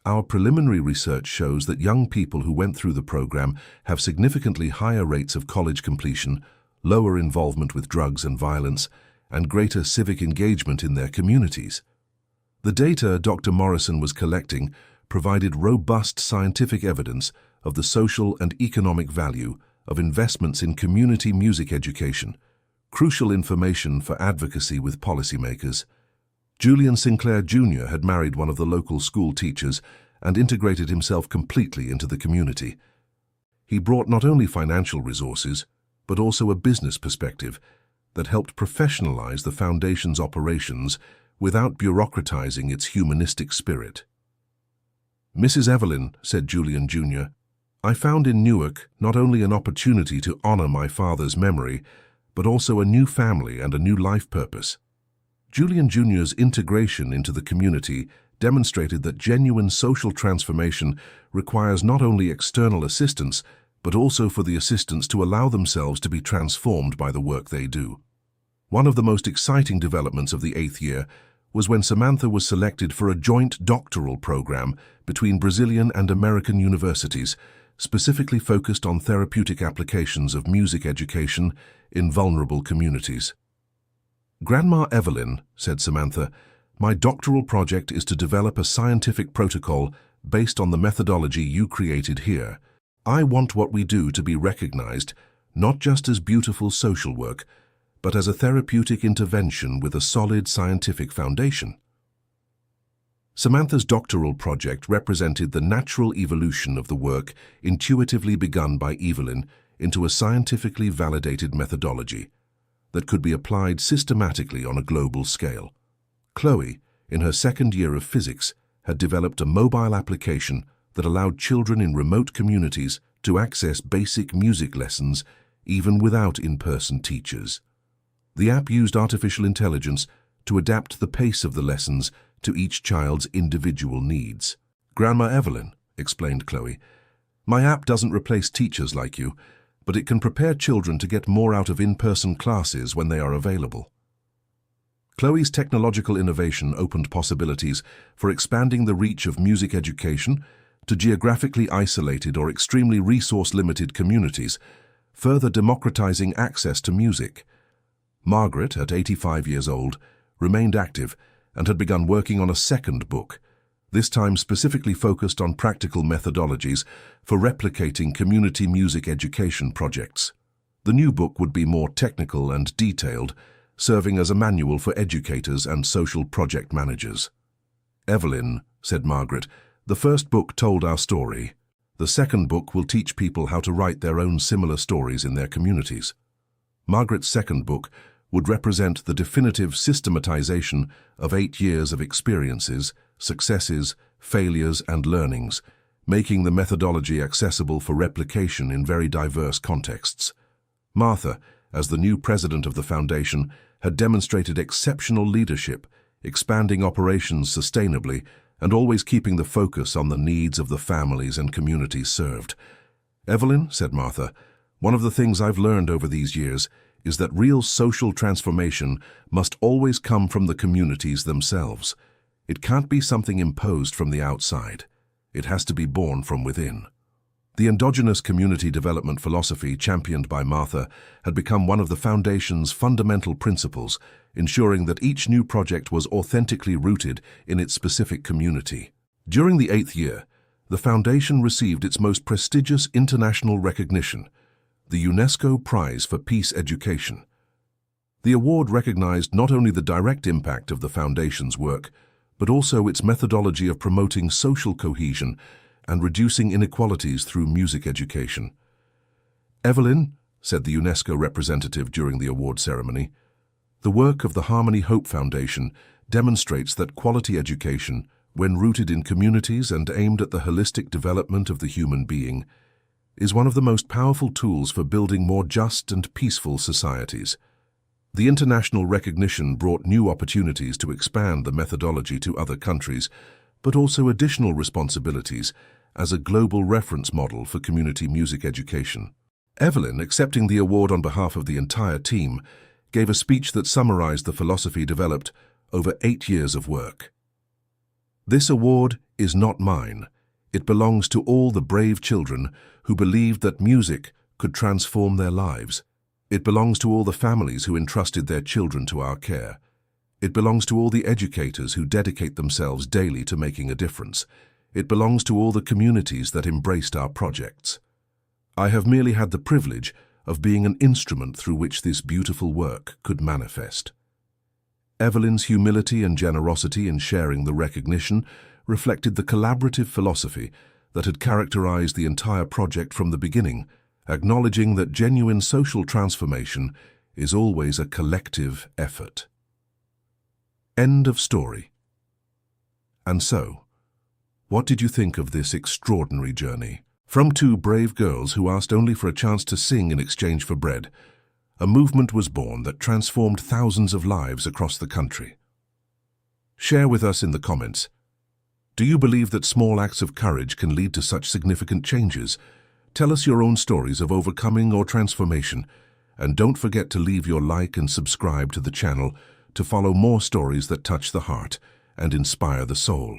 our preliminary research shows that young people who went through the program have significantly higher rates of college completion, lower involvement with drugs and violence, and greater civic engagement in their communities. The data Dr. Morrison was collecting provided robust scientific evidence of the social and economic value of investments in community music education, crucial information for advocacy with policymakers. Julian Sinclair Jr. had married one of the local school teachers and integrated himself completely into the community. He brought not only financial resources, but also a business perspective that helped professionalize the Foundation's operations without bureaucratizing its humanistic spirit. Mrs. Evelyn, said Julian Jr., I found in Newark not only an opportunity to honor my father's memory, but also a new family and a new life purpose. Julian Jr.'s integration into the community demonstrated that genuine social transformation requires not only external assistance, but also for the assistants to allow themselves to be transformed by the work they do. One of the most exciting developments of the 8th year was when Samantha was selected for a joint doctoral program between Brazilian and American universities, specifically focused on therapeutic applications of music education in vulnerable communities. Grandma Evelyn, said Samantha, my doctoral project is to develop a scientific protocol based on the methodology you created here. I want what we do to be recognized, not just as beautiful social work, but as a therapeutic intervention with a solid scientific foundation. Samantha's doctoral project represented the natural evolution of the work intuitively begun by Evelyn into a scientifically validated methodology that could be applied systematically on a global scale. Chloe, in her second year of physics, had developed a mobile application that allowed children in remote communities to access basic music lessons even without in-person teachers. The app used artificial intelligence to adapt the pace of the lessons to each child's individual needs. "Grandma Evelyn," explained Chloe, "my app doesn't replace teachers like you, but it can prepare children to get more out of in-person classes when they are available." Chloe's technological innovation opened possibilities for expanding the reach of music education to geographically isolated or extremely resource-limited communities, further democratizing access to music. Margaret, at 85 years old, remained active and had begun working on a second book, this time specifically focused on practical methodologies for replicating community music education projects. The new book would be more technical and detailed, serving as a manual for educators and social project managers. "Evelyn," said Margaret, "the first book told our story. The second book will teach people how to write their own similar stories in their communities." Margaret's second book would represent the definitive systematization of 8 years of experiences, successes, failures, and learnings, making the methodology accessible for replication in very diverse contexts. Martha, as the new president of the foundation, had demonstrated exceptional leadership, expanding operations sustainably and always keeping the focus on the needs of the families and communities served. "Evelyn," said Martha, "one of the things I've learned over these years is that real social transformation must always come from the communities themselves. It can't be something imposed from the outside. It has to be born from within." The endogenous community development philosophy championed by Martha had become one of the foundation's fundamental principles, ensuring that each new project was authentically rooted in its specific community. During the 8th year, the foundation received its most prestigious international recognition, the UNESCO Prize for Peace Education. The award recognized not only the direct impact of the foundation's work, but also its methodology of promoting social cohesion and reducing inequalities through music education. "Evelyn," said the UNESCO representative during the award ceremony, "the work of the Harmony Hope Foundation demonstrates that quality education, when rooted in communities and aimed at the holistic development of the human being, is one of the most powerful tools for building more just and peaceful societies." The international recognition brought new opportunities to expand the methodology to other countries, but also additional responsibilities as a global reference model for community music education. Evelyn, accepting the award on behalf of the entire team, gave a speech that summarized the philosophy developed over 8 years of work. "This award is not mine. It belongs to all the brave children who believed that music could transform their lives. It belongs to all the families who entrusted their children to our care. It belongs to all the educators who dedicate themselves daily to making a difference. It belongs to all the communities that embraced our projects. I have merely had the privilege of being an instrument through which this beautiful work could manifest." Evelyn's humility and generosity in sharing the recognition reflected the collaborative philosophy that had characterized the entire project from the beginning, acknowledging that genuine social transformation is always a collective effort. End of story. And so, what did you think of this extraordinary journey? From 2 brave girls who asked only for a chance to sing in exchange for bread, a movement was born that transformed thousands of lives across the country. Share with us in the comments. Do you believe that small acts of courage can lead to such significant changes? Tell us your own stories of overcoming or transformation, and don't forget to leave your like and subscribe to the channel to follow more stories that touch the heart and inspire the soul.